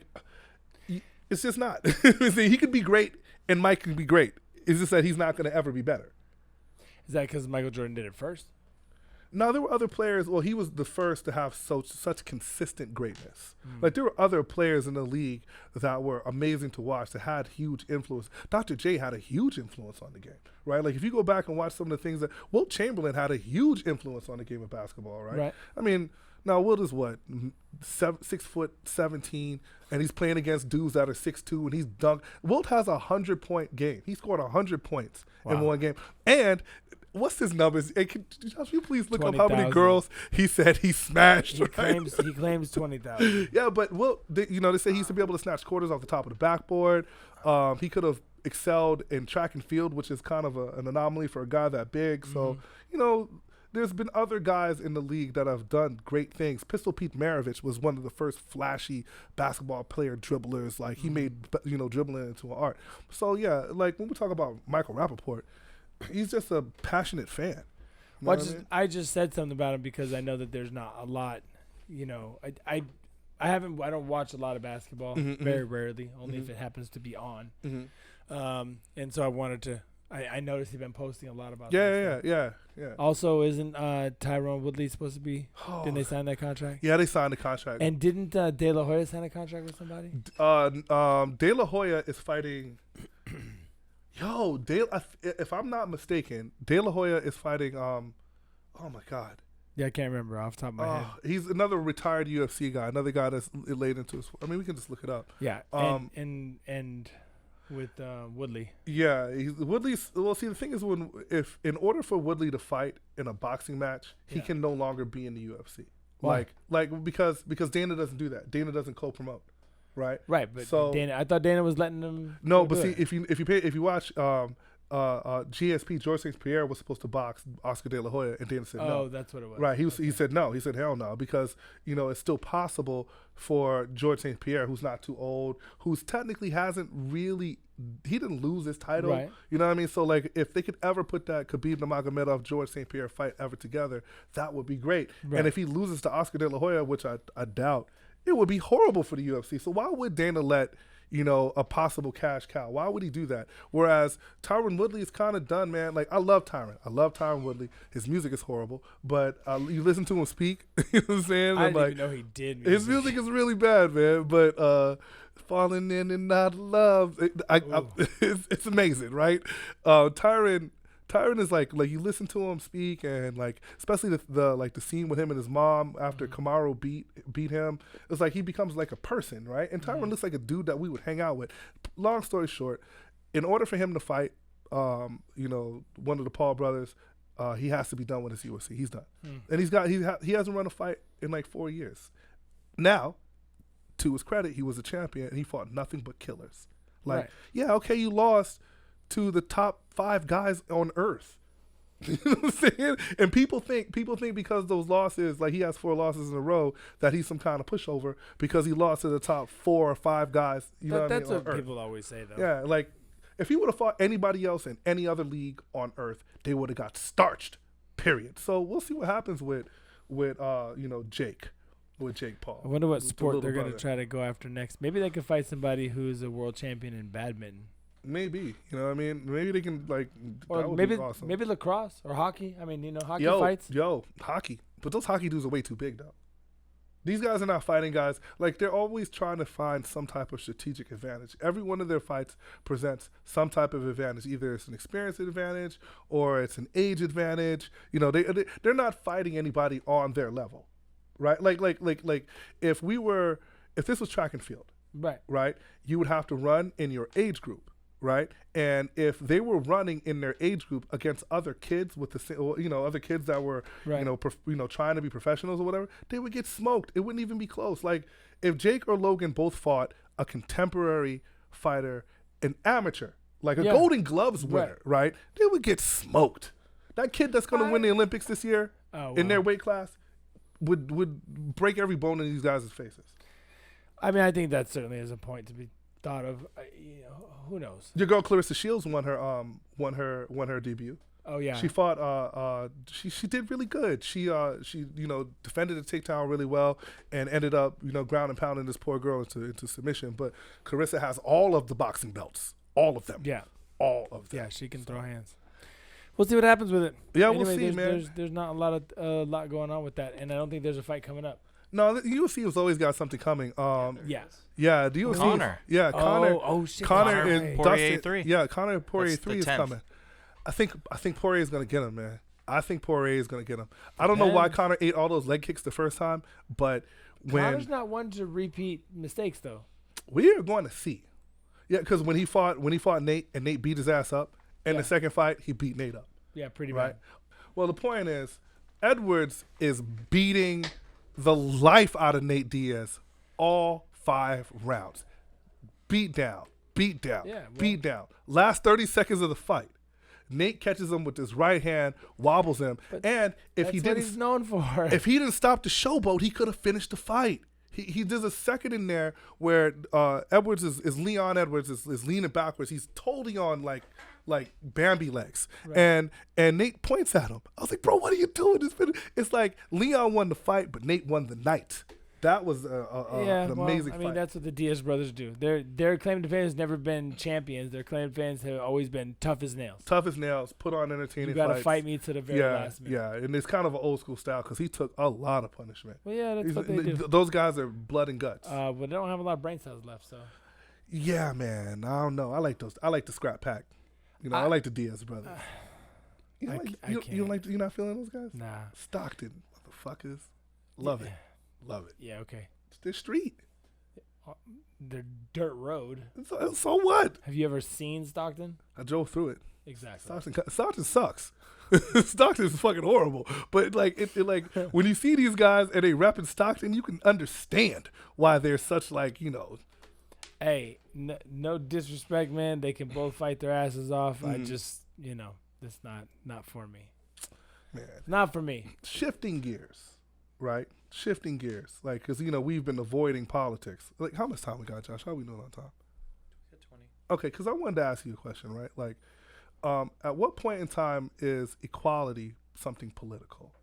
It's just not. See, he could be great, and Mike can be great. It's just that he's not going to ever be better. Is that because Michael Jordan did it first? No, there were other players. Well, he was the first to have such consistent greatness. Like, there were other players in the league that were amazing to watch, that had huge influence. Dr. J had a huge influence on the game, right? Like, if you go back and watch some of the things that Wilt Chamberlain had a huge influence on the game of basketball, right? I mean, now Wilt is what, 6'17", and he's playing against dudes that are 6'2", and he's dunked. Wilt has 100-point game. He scored 100 points in one game. And what's his numbers? Hey, can you please look up how many girls he said he smashed? He claims 20,000. Yeah, but Wilt, they say he used to be able to snatch quarters off the top of the backboard. He could have excelled in track and field, which is kind of an anomaly for a guy that big. So, you know, there's been other guys in the league that have done great things. Pistol Pete Maravich was one of the first flashy basketball player dribblers. Like, he made, dribbling into an art. So, yeah, like, when we talk about Michael Rappaport, he's just a passionate fan. You know I just said something about him because I know that there's not a lot, you know. I don't watch a lot of basketball, very rarely, only if it happens to be on. And so I wanted to. I noticed you've been posting a lot about that. Yeah. Also, isn't Tyrone Woodley supposed to be? Didn't they sign that contract? Yeah, they signed the contract. And didn't De La Hoya sign a contract with somebody? De La Hoya is fighting. If I'm not mistaken, De La Hoya is fighting. Oh my God. Yeah, I can't remember off the top of my head. He's another retired UFC guy. Another guy that's laid into his. I mean, we can just look it up. Yeah. And with Woodley. Yeah, Woodley's. Well, see, the thing is, if in order for Woodley to fight in a boxing match, he can no longer be in the UFC. Why? Like because Dana doesn't do that. Dana doesn't co-promote, right? Right, but so Dana, I thought Dana was letting him. No, but see, if you watch GSP, George St. Pierre was supposed to box Oscar De La Hoya, and Dana said no. Oh, that's what it was. Right, he said no. He said hell no, because you know it's still possible for George St. Pierre, who's not too old, who's technically he didn't lose his title. Right. You know what I mean? So like, if they could ever put that Khabib Nurmagomedov George St. Pierre fight ever together, that would be great. Right. And if he loses to Oscar De La Hoya, which I doubt, it would be horrible for the UFC. So why would Dana let a possible cash cow? Why would he do that? Whereas Tyron Woodley is kind of done, man. Like, I love Tyron Woodley. His music is horrible, but you listen to him speak. You know what I'm saying? I didn't even know he did music. His music is really bad, man. But falling in and out of love, it's amazing, right? Tyron is like you listen to him speak, and like especially the scene with him and his mom after Kamaru beat him. It's like he becomes like a person, right? And Tyron looks like a dude that we would hang out with. Long story short, in order for him to fight, one of the Paul brothers, he has to be done with his UFC. He's done, and he hasn't run a fight in like 4 years. Now, to his credit, he was a champion and he fought nothing but killers. Like, yeah, okay, you lost to the top 5 guys on earth. You know what I'm saying? And people think because those losses, like he has 4 losses in a row, that he's some kind of pushover because he lost to the top 4 or 5 guys. You know what I mean? That's what people always say, though. Yeah, like If he would have fought anybody else in any other league on earth, they would have got starched. Period. So we'll see what happens with Jake. With Jake Paul. I wonder what with the sport little they're going to brother. try to go after next. Maybe they could fight somebody who's a world champion in badminton. Maybe. You know what I mean? Maybe they can, like, that Or would maybe be awesome. maybe lacrosse or hockey. I mean, hockey Yo, fights. hockey. But those hockey dudes are way too big, though. These guys are not fighting guys. Like, they're always trying to find some type of strategic advantage. Every one of their fights presents some type of advantage. Either it's an experience advantage or it's an age advantage. They're not fighting anybody on their level, right? Like if this was track and field, right? You would have to run in your age group. Right, and if they were running in their age group against other kids with other kids that were trying to be professionals or whatever, they would get smoked. It wouldn't even be close. Like if Jake or Logan both fought a contemporary fighter, an amateur, like a Golden Gloves winner, right? They would get smoked. That kid that's going to win the Olympics this year in their weight class would break every bone in these guys' faces. I mean, I think that certainly is a point to be thought of. Who knows? Your girl Clarissa Shields won her debut. Oh yeah, she fought. She did really good. She defended the takedown really well and ended up ground and pounding this poor girl into submission. But Clarissa has all of the boxing belts, all of them. Yeah, all of them. Yeah, she can throw hands. We'll see what happens with it. Yeah, anyway, we'll see, man. There's not a lot going on with that, and I don't think there's a fight coming up. No, the UFC has always got something coming. Yeah, the UFC. Connor. Yeah, Connor. Oh shit. Connor Right. is Poirier Dustin. 3. Yeah, Connor Poirier That's the 3 is 10th. coming. I think Poirier is gonna get him, man. I think Poirier is gonna get him. I don't know why Connor ate all those leg kicks the first time, but Connor's not one to repeat mistakes though. we are going to see. Yeah, because when he fought Nate and Nate beat his ass up, and the second fight he beat Nate up. Yeah, pretty Right. bad. Well, the point is, Edwards is beating the life out of Nate Diaz all 5 rounds. Beat down. Beat down. Last 30 seconds of the fight, Nate catches him with his right hand, wobbles him, and if That's he what didn't, he's known for. if he didn't stop the showboat, he could have finished the fight. He does a second in there where Edwards is Leon Edwards is leaning backwards. He's totally on like Bambi legs, and Nate points at him. I was like, bro, what are you doing? It's like Leon won the fight, but Nate won the night. That was an amazing fight. I mean, that's what the Diaz brothers do. Their claim to fame has never been champions. Their claim to fame have always been tough as nails. Tough as nails, put on entertaining You got to fights. fight me to the very last minute. Yeah, and it's kind of an old school style because he took a lot of punishment. Well, yeah, that's what they do. Those guys are blood and guts. But they don't have a lot of brain cells left, so. Yeah, man. I don't know. I like those. I like the scrap pack. I like the Diaz brothers. You're not feeling those guys? Nah. Stockton, motherfuckers. Love it. Love it. Yeah, okay. It's their street. Their dirt road. So what? Have you ever seen Stockton? I drove through it. Exactly. Stockton sucks. Stockton is fucking horrible. But when you see these guys and they rep in Stockton, you can understand why they're such Hey, no disrespect, man. They can both fight their asses off. I just, that's not for me. Man. Not for me. Shifting gears, right? Shifting gears. Because, we've been avoiding politics. How much time we got, Josh? How are we doing on time? 20. Okay, because I wanted to ask you a question, right? At what point in time is equality something political?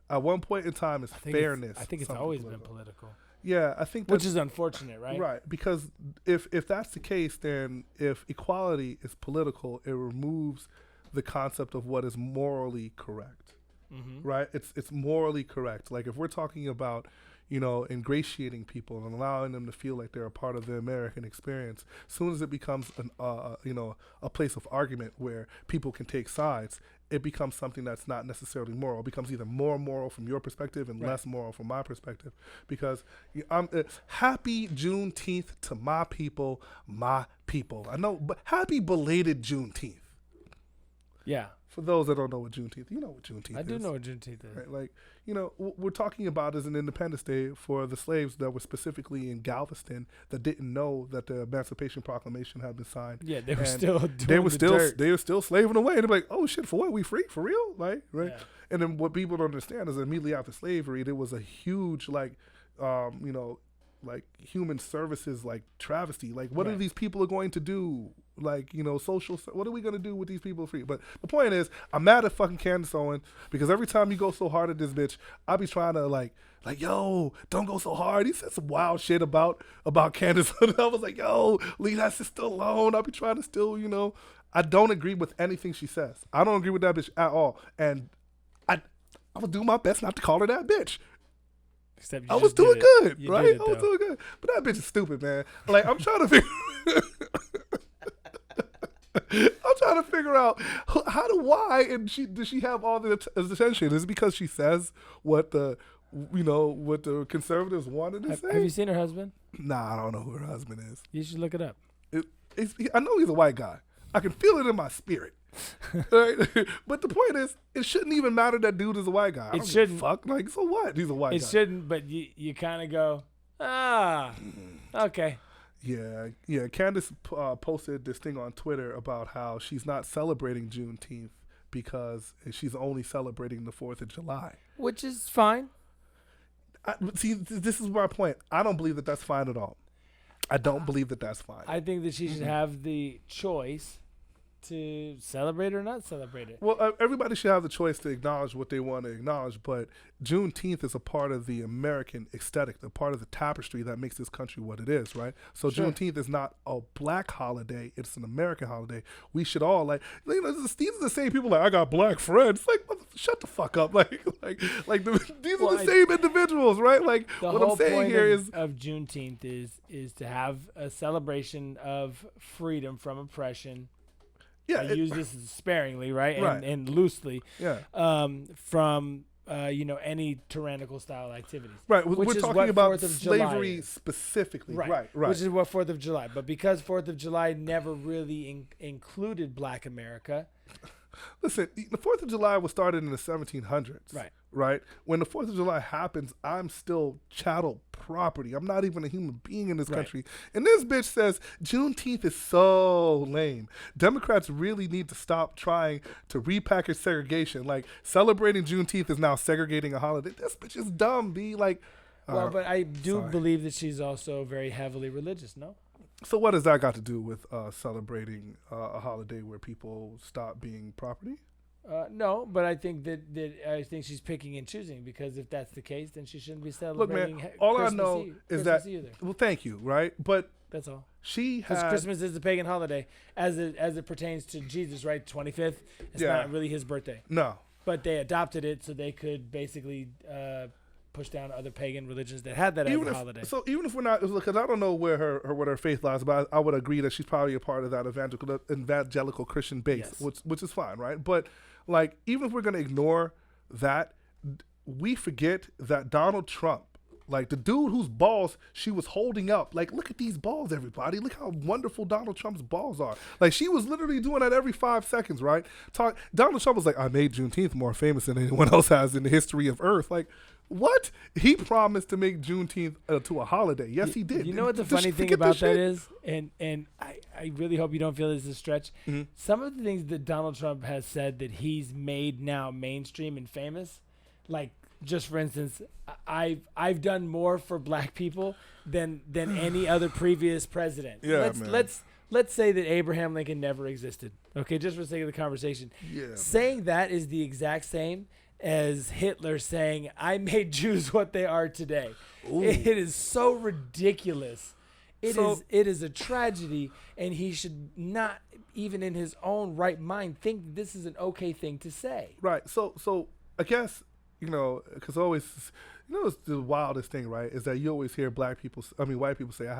At one point in time is fairness. I think it's something always political? been political. Yeah, I think Which is unfortunate, right? Right, because if that's the case, then if equality is political, it removes the concept of what is morally correct. Mm-hmm. Right? It's morally correct. Like if we're talking about, ingratiating people and allowing them to feel like they're a part of the American experience, as soon as it becomes a place of argument where people can take sides, it becomes something that's not necessarily moral. It becomes either more moral from your perspective and less moral from my perspective. Because I'm happy Juneteenth to my people. I know, but happy belated Juneteenth. Yeah. For those that don't know what Juneteenth, you know what Juneteenth is. I do know what Juneteenth is. Right? What we're talking about is an Independence Day for the slaves that were specifically in Galveston that didn't know that the Emancipation Proclamation had been signed. Yeah, they were And still doing they were the still dirt. they were still slaving away. And they're like, oh shit, for what? We free? For real? Right? Yeah. And then what people don't understand is immediately after slavery, there was a huge human services like travesty. Like, what are Right. these people are going to do? Like, social. What are we gonna do with these people free? But the point is, I'm mad at fucking Candace Owen because every time you go so hard at this bitch, I be trying to like, yo, don't go so hard. He said some wild shit about Candace Owen. I was like, yo, leave that sister alone. I be trying to still, I don't agree with anything she says. I don't agree with that bitch at all, and I will do my best not to call her that bitch. Except I was doing good, You right? did it, I was though. doing good. But that bitch is stupid, man. Like, I'm trying to figure out why does she have all the attention? Is it because she says what the conservatives wanted to say? Have you seen her husband? Nah, I don't know who her husband is. You should look it up. I know he's a white guy. I can feel it in my spirit. Right? But the point is, it shouldn't even matter that dude is a white guy. I don't give a fuck. Like, so what? He's a white guy. It shouldn't, but you kind of go, okay. Yeah. Candace posted this thing on Twitter about how she's not celebrating Juneteenth because she's only celebrating the 4th of July. Which is fine. See, this is my point. I don't believe that that's fine at all. I don't believe that that's fine. I think that she should have the choice to celebrate or not celebrate it. Well, everybody should have the choice to acknowledge what they want to acknowledge, but Juneteenth is a part of the American aesthetic, a part of the tapestry that makes this country what it is, right? So Sure. Juneteenth is not a black holiday; it's an American holiday. We should all these are the same people. Like, I got black friends. Like, shut the fuck up. These are the same individuals, right? Like, The what whole I'm saying point here is of Juneteenth is to have a celebration of freedom from oppression. I use this sparingly, right? Right. And loosely. Yeah. From any tyrannical style activities. Right. Which We're is talking what about 4th of July slavery is. specifically. Right. Right. Which is what 4th of July. But because 4th of July never really included Black America. Listen, the 4th of July was started in the 1700s. Right. Right? When the 4th of July happens, I'm still chattel property. I'm not even a human being in this Right. country. And this bitch says Juneteenth is so lame. Democrats really need to stop trying to repackage segregation. Like, celebrating Juneteenth is now segregating a holiday. This bitch is dumb, B. Like, Well, but I do sorry. believe that she's also very heavily religious, no? so what has that got to do with celebrating a holiday where people stop being property? No, but I think that I think she's picking and choosing, because if that's the case, then she shouldn't be Look, celebrating. man, all Christmas I know Eve, is Christmas that, either. well, thank you, right? But That's all. she Because had, Christmas is a pagan holiday, as it pertains to Jesus, right? 25th. It's Yeah. not really his birthday, no. but they adopted it so they could basically push down other pagan religions that had that as a holiday. Even if we're not, because I don't know where what her faith lies, but I would agree that she's probably a part of that evangelical Christian base, Yes. which is fine, right? But like, even if we're gonna ignore that, we forget that Donald Trump, like the dude whose balls she was holding up, like, look at these balls, everybody. Look how wonderful Donald Trump's balls are. Like, she was literally doing that every 5 seconds, right? Donald Trump was like, I made Juneteenth more famous than anyone else has in the history of Earth. Like, what? He promised to make Juneteenth to a holiday. Yes, he did. You know what the Just funny thing forget about this that shit? is, and I really hope you don't feel this is a stretch. Mm-hmm. Some of the things that Donald Trump has said that he's made now mainstream and famous, like, just for instance, I've done more for black people than any other previous president. Yeah, man. Let's say that Abraham Lincoln never existed. Okay, just for the sake of the conversation. Yeah, Saying that is the exact same as Hitler saying, I made Jews what they are today. It is so ridiculous. It is a tragedy, and he should not, even in his own right mind, think this is an okay thing to say. right. So I guess, because always, it's the wildest thing, right? Is that you always hear white people say, I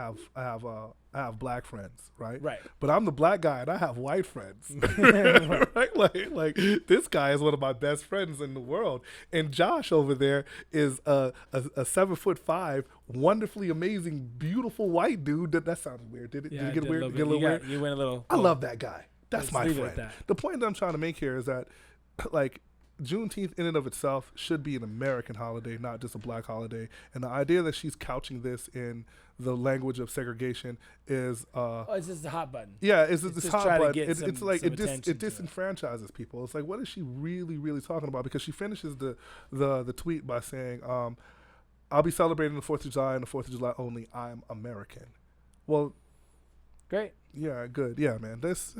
have black friends, right? Right. But I'm the black guy and I have white friends, right? Like this guy is one of my best friends in the world, and Josh over there is a 7'5", wonderfully amazing, beautiful white dude. That sounded weird. Did it get weird? Get a little weird? You went a little. I love that guy. That's Let's my leave it at friend. that. The point that I'm trying to make here is that, like, Juneteenth in and of itself should be an American holiday, not just a black holiday. And the idea that she's couching this in the language of segregation is, it's just a hot button. yeah, it's just hot trying to button. get It's some like it attention to it. disenfranchises people. It's like, what is she really, really talking about? Because she finishes the tweet by saying, I'll be celebrating the 4th of July and the 4th of July only. I'm American. Well, Great. yeah, good. Yeah, man. This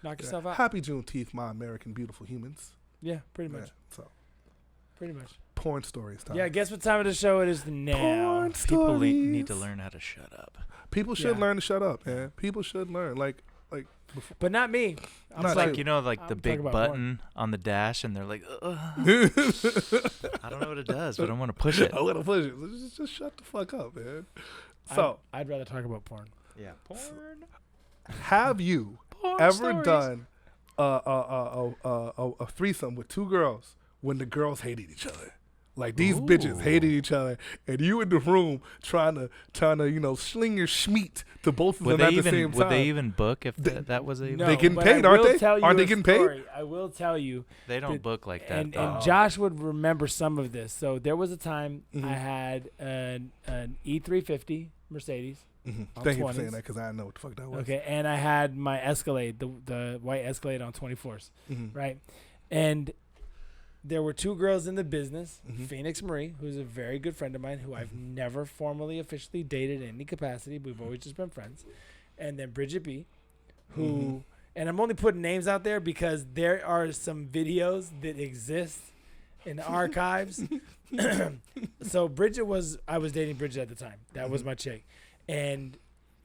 Knock yourself out. Happy Juneteenth, my American beautiful humans. Yeah, pretty much. Yeah, so Pretty much. porn stories time. Yeah, guess what time of the show it is now? Porn People stories. need to learn how to shut up. People should Yeah. learn to shut up, man. People should learn. Like But not me. I'm Not It's sorry. like, you know, like the I'm big talking about button on the dash, and they're like, ugh. I don't know what it does, but I want to push it. I'm gonna push it. Just shut the fuck up, man. So, I'd rather talk about porn. Yeah, porn. have you Porn ever stories. done a threesome with 2 girls when the girls hated each other? Like these bitches hated each other, and you in the room trying to sling your schmeat to both of Would them they at the same even time. would they even book if that was a? No, They getting but paid, I aren't will they? tell you Aren't they a getting paid? story. I will tell you. They don't Did- book like that. And though. Josh would remember some of this. So there was a time Mhm. I had an E350 Mercedes. Mhm. On Thank you for 20s. saying that because I know what the fuck that was. Okay, and I had my Escalade, the white Escalade on 24s, Mhm. right? And there were 2 girls in the business, Mhm. Phoenix Marie, who's a very good friend of mine, who I've never formally officially dated in any capacity. We've always just been friends. And then Bridget B, who, Mhm. and I'm only putting names out there because there are some videos that exist in the archives. So I was dating Bridget at the time. That was my chick. And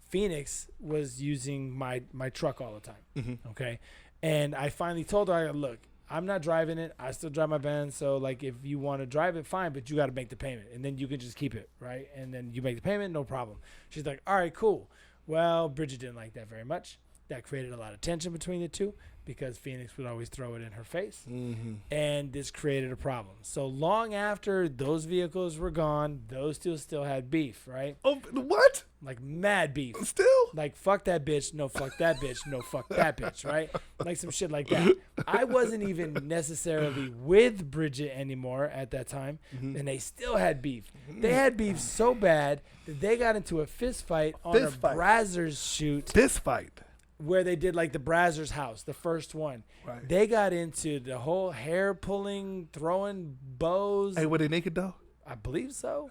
Phoenix was using my truck all the time. Mhm. Okay. And I finally told her, look, I'm not driving it. I still drive my Benz. So like, if you want to drive it, fine, but you got to make the payment and then you can just keep it. Right. And then you make the payment. No problem. She's like, all right, cool. Well, Bridget didn't like that very much. That created a lot of tension between the two because Phoenix would always throw it in her face. Mhm. And this created a problem. So long after those vehicles were gone, those two still had beef, right? Oh, what? Like mad beef. Still? Like, fuck that bitch. No, fuck that bitch. No, fuck that bitch, right? Like some shit like that. I wasn't even necessarily with Bridget anymore at that time, Mhm. and they still had beef. They had beef so bad that they got into a fist fight on Fist a fight. Brazzers shoot This fight. where they did like the Brazzers house, the first one. Right. They got into the whole hair pulling, throwing bows. Hey, were they naked though? I believe so.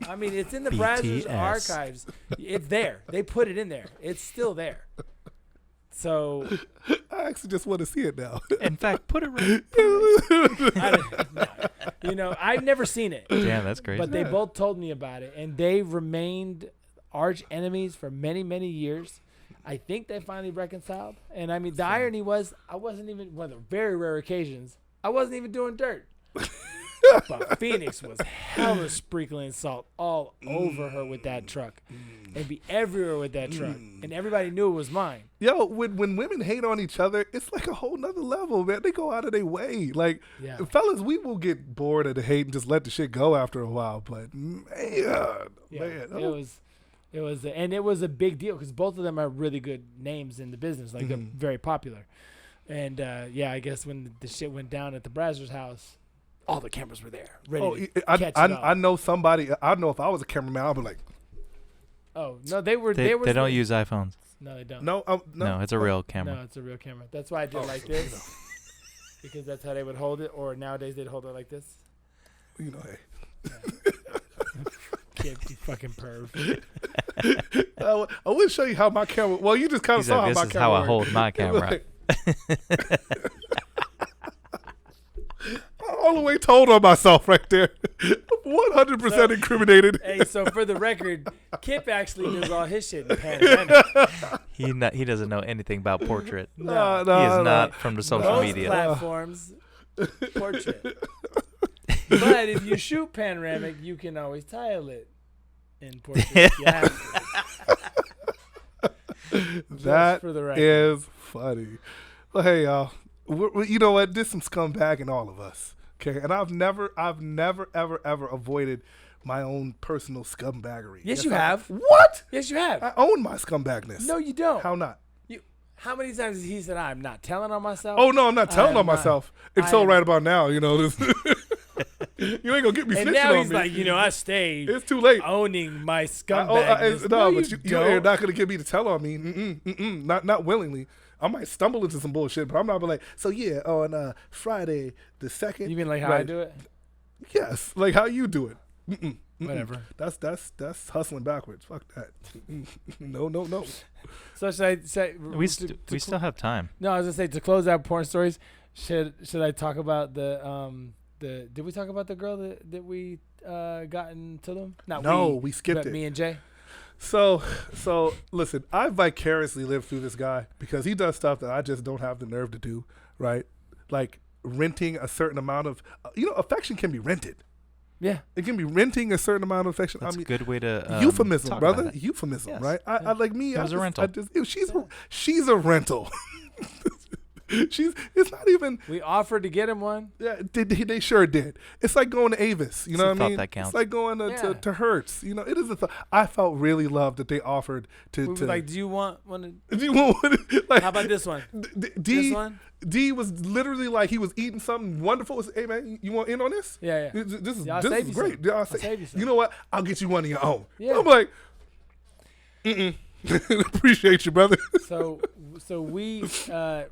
I mean, it's in the BTS. Brazzers archives. It's there. They put it in there. It's still there. So, I actually just want to see it now. In fact, put it right. I've never seen it, Damn, that's crazy. but they both told me about it, and they remained arch enemies for many, many years. I think they finally reconciled. And I mean, the irony was, I wasn't even, one of the very rare occasions, I wasn't even doing dirt. But Phoenix was hella sprinkling salt all over her with that truck and be everywhere with that truck. And everybody knew it was mine. Yo, when women hate on each other, it's like a whole nother level, man. They go out of their way. Like, Yeah. fellas, we will get bored of the hate and just let the shit go after a while. But, man, Yeah, man. it was a big deal because both of them are really good names in the business, like they're Mhm. very popular. And I guess when the shit went down at the Brazzers house, all the cameras were there, ready to catch it I all. know somebody. I know if I was a cameraman, I'd be like, Oh no, they were. They were don't use iPhones. No, they don't. no, No, it's a real camera. No, it's a real camera. That's why I did it like this, because that's how they would hold it. Or nowadays they'd hold it like this. You know, hey. Kid, you fucking perv. I would show you how my camera. Well, you just kind of He's saw like, how this my is camera how I works. hold my camera. All the way told on myself right there. 100% incriminated. Hey, so for the record, Kip actually does all his shit in pandemic. He doesn't know anything about portrait. No, He is not from the social most media. platforms, portrait. But if you shoot panoramic, you can always tile it in portrait. Yeah. That for the record. is funny. Well, hey, y'all. You know what? There's some scumbag in all of us. Okay, and I've never, ever avoided my own personal scumbaggery. Yes, you have. What? Yes, you have. I own my scumbagness. No, you don't. How not? How many times has he said, I'm not telling on myself? Oh no, I'm not telling I on am myself. not. Until I am- right about now, you know. This you ain't gonna get me And snitching now on he's me. like, I stay It's too late. owning my No, scumbag. but you're not gonna get me to tell on me. Not willingly. I might stumble into some bullshit, but I'm not like. So yeah, on Friday the 2nd. You mean like how I do it? Yes, like how you do it. Whatever. That's hustling backwards. Fuck that. No. So should I say We still have time. No, I was gonna say to close out porn stories. Should I talk about the did we talk about the girl that we got into them? Not we skipped but it. Me and Jay. So listen, I vicariously lived through this guy because he does stuff that I just don't have the nerve to do, right? Like renting a certain amount of, affection can be rented. Yeah. It can be renting a certain amount of affection. That's a good way to euphemism, talk brother. about it. Euphemism, Yes. right? I like me. It was a rental. She's a rental. It's not even. We offered to get him one. Yeah, they sure did. It's like going to Avis, you know what I mean? That counts. It's like going to Hertz, it is a thought. I felt really loved that they offered to. We were like, do you want one? Do you want one? Like, How about this one? This one? D was literally like he was eating something wonderful. Hey man, you want in on this? Yeah. This is Yeah, I'll save you great. some. Yeah, I'll save you some. You know what? I'll get you one of your own. Yeah. I'm like, appreciate you, brother. So we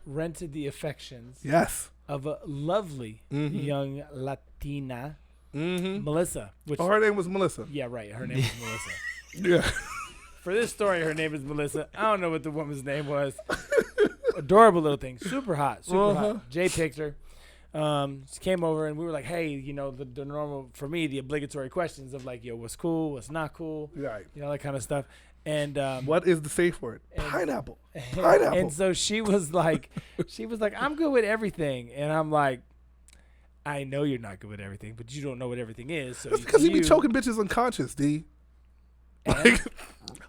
rented the affections Yes. of a lovely young Latina, Melissa. Which Her name was Melissa. yeah, right. Her name is Melissa. Yeah. For this story, her name is Melissa. I don't know what the woman's name was. Adorable little thing. Super hot. Hot. Jay picked her. She came over and we were like, hey, the normal, for me, the obligatory questions of like, yo, what's cool, what's not cool, Right. that kind of stuff. And What is the safe word? and- Pineapple. Pineapple. And so she was like, I'm good with everything. And I'm like, I know you're not good with everything, but you don't know what everything is. So That's because you be choking bitches unconscious, D. Like,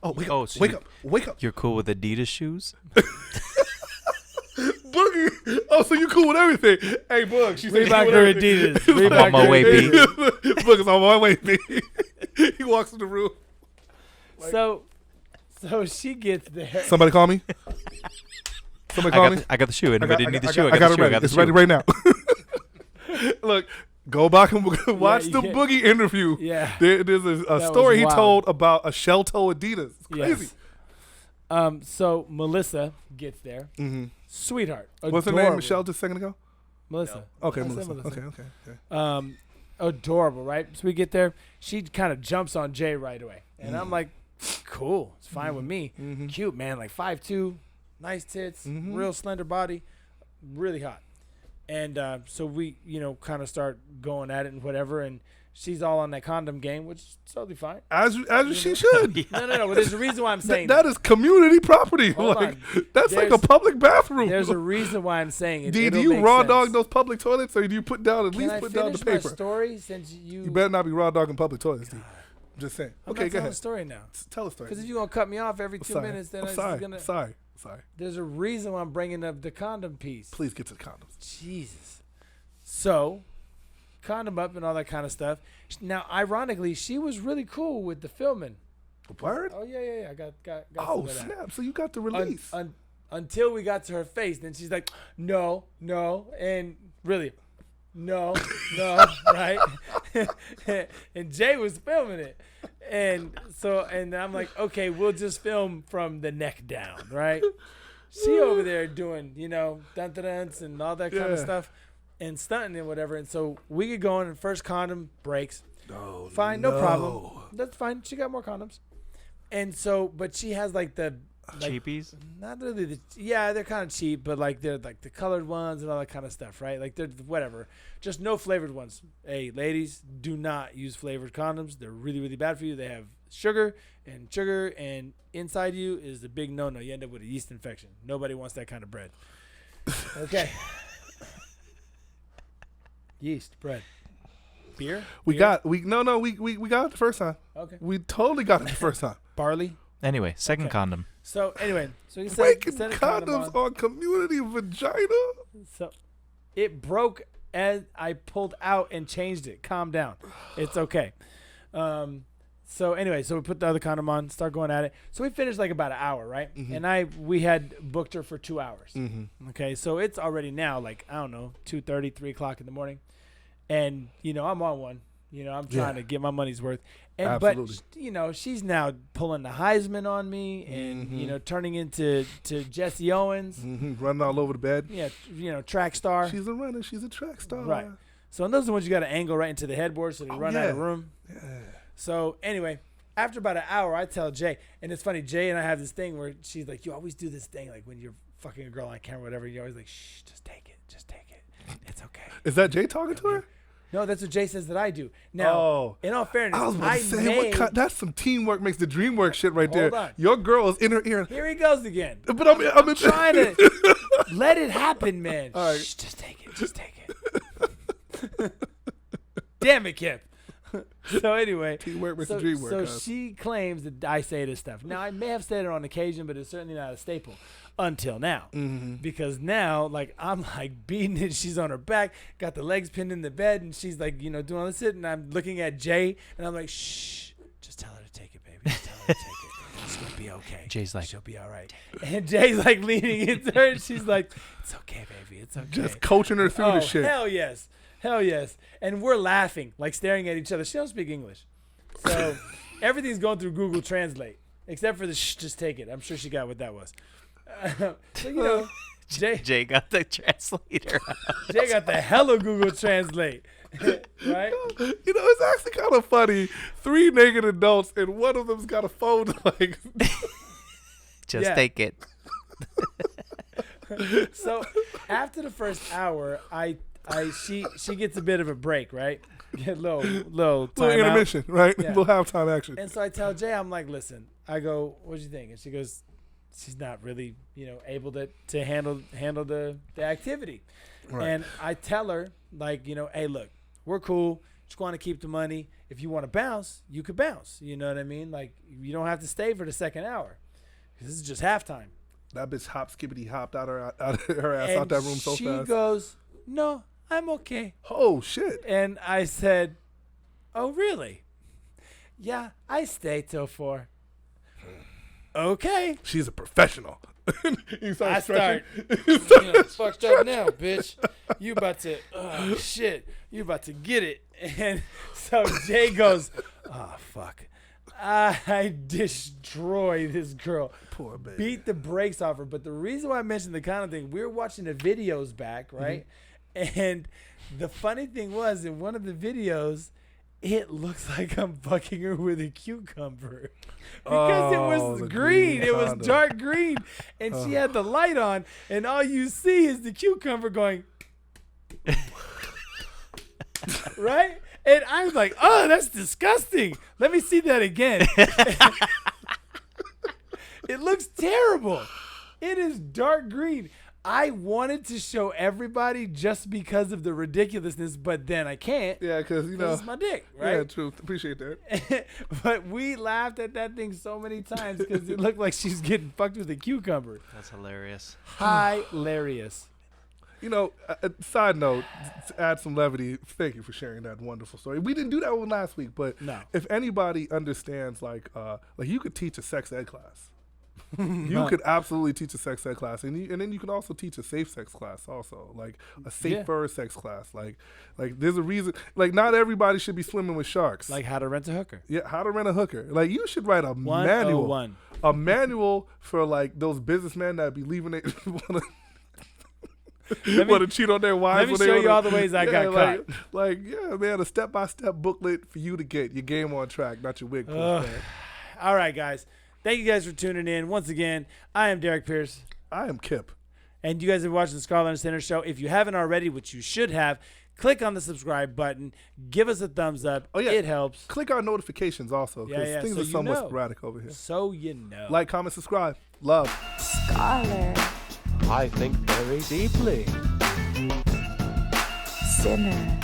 wake up, so wake up. You're cool with Adidas shoes? Boogie. Oh, so you cool with everything. Hey, Boog. She said Reebok cool or with everything. Adidas. I'm on my way, B. Boog is on my way, B. He walks in the room. So she gets there. Somebody call me. Somebody call me. I got the shoe. Anybody need the shoe? I got it the shoe. ready. I got the It's shoe. ready right now. Look, go back and watch the yeah. Boogie interview. Yeah. There's a That story he was wild. told about a shell toe Adidas. It's crazy. Yes. So Melissa gets there. Mm-hmm. Sweetheart. What's her name? Adorable. Michelle just a second ago? Melissa. Okay, I said Melissa. Okay. Adorable, right? So we get there. She kind of jumps on Jay right away. And I'm like, cool. It's fine with me. Mm-hmm. Cute, man. Like 5'2", nice tits, real slender body, really hot. And so we, kind of start going at it and whatever. And she's all on that condom game, which is totally fine. As she should. No. But there's a reason why I'm saying That is community property. Hold Like on. that's like a There's- public bathroom. There's a reason why I'm saying it. Do It'll you make raw sense. dog those public toilets, or do you put down Can I put down the finish my paper? story since you? You better not be raw dogging public toilets. D. I'm just saying. I'm Okay, not go telling ahead. the story now. Tell a story. Because if you're gonna cut me off every 2 minutes, then it's sorry. gonna. Sorry. There's a reason why I'm bringing up the condom piece. Please get to the condoms. Jesus. So, condom up and all that kind of stuff. Now, ironically, she was really cool with the filming. Word? Oh yeah. I got Oh some of that. snap! So you got the release. Until we got to her face, then she's like, no, and really, no, right? And Jay was filming it, and I'm like, okay, we'll just film from the neck down, right? She over there doing, dun-dun-duns and all that kind of Yeah. stuff, and stunting and whatever. And so we get going, and first condom breaks. Oh, Fine, no problem. That's fine. She got more condoms. And so, but she has like the Cheapies? not really they're kind of cheap, but like they're like the colored ones and all that kind of stuff, right? Like they're whatever. Just no flavored ones. Hey, ladies, do not use flavored condoms. They're really, really bad for you. They have sugar, and inside you is the big no-no. You end up with a yeast infection. Nobody wants that kind of bread. Okay. Yeast bread. Beer? We Beer? got we got it the first time. Okay. We totally got it the first time. Barley. Anyway, second Okay. condom. So anyway, so you Breaking set a condom condoms on. on community vagina. So it broke as I pulled out and changed it. Calm down. It's okay. So anyway, so we put the other condom on, start going at it. So we finished like about an hour, right? And we had booked her for 2 hours. Okay, so it's already now like, I don't know, 2:30, 3 o'clock in the morning. And, I'm on one. I'm trying to get my money's worth. And Absolutely. but she's now pulling the Heisman on me and turning into Jesse Owens. Running all over the bed. Yeah, track star. She's a runner. She's a track star. Right. So in those are the ones you got to angle right into the headboard so they run out of room. Yeah. So anyway, after about an hour, I tell Jay, and it's funny, Jay and I have this thing where she's like, you always do this thing, like when you're fucking a girl on camera or whatever, you're always like, shh, just take it. It's okay. Is that Jay talking to her? No, that's what Jay says that I do. Now, in all fairness, I was about to say, that's some teamwork makes the dream work shit right there. on. Your girl is in her ear. Here he goes again. But I'm Trying to let it happen, man. All right. Shh, just take it. Damn it, Kip. So anyway, Teamwork makes the dream work. So she claims that I say this stuff. Now, I may have said it on occasion, but it's certainly not a staple until now. Mm-hmm. Because now, like, I'm like beating it. She's on her back, got the legs pinned in the bed, and she's like, doing all this shit. And I'm looking at Jay, and I'm like, shh, just tell her to take it, baby. Just tell her to take it. She's going to be okay. Jay's like, she'll be all right. And Jay's like leaning into her, and she's like, it's okay, baby. It's okay. Just coaching her through the shit. Hell yes. Hell yes. And we're laughing, like staring at each other. She don't speak English. So everything's going through Google Translate, except for the shh, just take it. I'm sure she got what that was. So, Jay got the translator. Jay got the hella Google Translate. Right? It's actually kind of funny. 3 naked adults, and one of them's got a phone like. Just take it. So after the first hour, she gets a bit of a break, right? Get a little time intermission, right? Yeah. Little halftime action. And so I tell Jay, I'm like, listen, I go, what do you think? And she goes, she's not really, able to handle the activity. Right. And I tell her, like, hey, look, we're cool. Just want to keep the money. If you want to bounce, you could bounce. You know what I mean? Like, you don't have to stay for the second hour. This is just halftime. That bitch skippity hopped out her ass And out that room so she fast. goes, no, I'm okay. Oh shit! And I said, oh really? Yeah, I stay till 4. Okay. She's a professional. You I start start. Fucked up now, bitch. You about to, oh shit. You about to get it. And so Jay goes, oh fuck. I destroy this girl. Poor baby. Beat the brakes off her. But the reason why I mentioned the kind of thing, we were watching the videos back, right? Mm-hmm. And the funny thing was, in one of the videos, it looks like I'm fucking her with a cucumber. Because it was green. It was dark green. And she had the light on. And all you see is the cucumber going. Right? And I was like, oh, that's disgusting. Let me see that again. It looks terrible. It is dark green. I wanted to show everybody just because of the ridiculousness, but then I can't. Yeah, because, it's my dick, right? Yeah, true. Appreciate that. But we laughed at that thing so many times because it looked like she's getting fucked with a cucumber. That's hilarious. Hilarious. Side note, to add some levity, thank you for sharing that wonderful story. We didn't do that one last week, but if anybody understands, like you could teach a sex ed class. You could absolutely teach a sex ed class, and then you can also teach a safe sex class, also like a safer sex class. Like there's a reason. Like not everybody should be swimming with sharks. Like how to rent a hooker. Yeah, how to rent a hooker. Like you should write a 101. a manual for like those businessmen that be leaving it. Want to cheat on their wives. Let me show you all the ways I got caught. Yeah, man, a step-by-step booklet for you to get your game on track, not your wig pull. All right, guys. Thank you guys for tuning in. Once again, I am Derrick Pierce. I am Kip. And you guys have watched the Scarlet Center Show. If you haven't already, which you should have, click on the subscribe button. Give us a thumbs up. Oh, yeah. It helps. Click our notifications also, because things are somewhat sporadic over here. So you know. Like, comment, subscribe. Love. Scholar. I think very deeply. Sinner.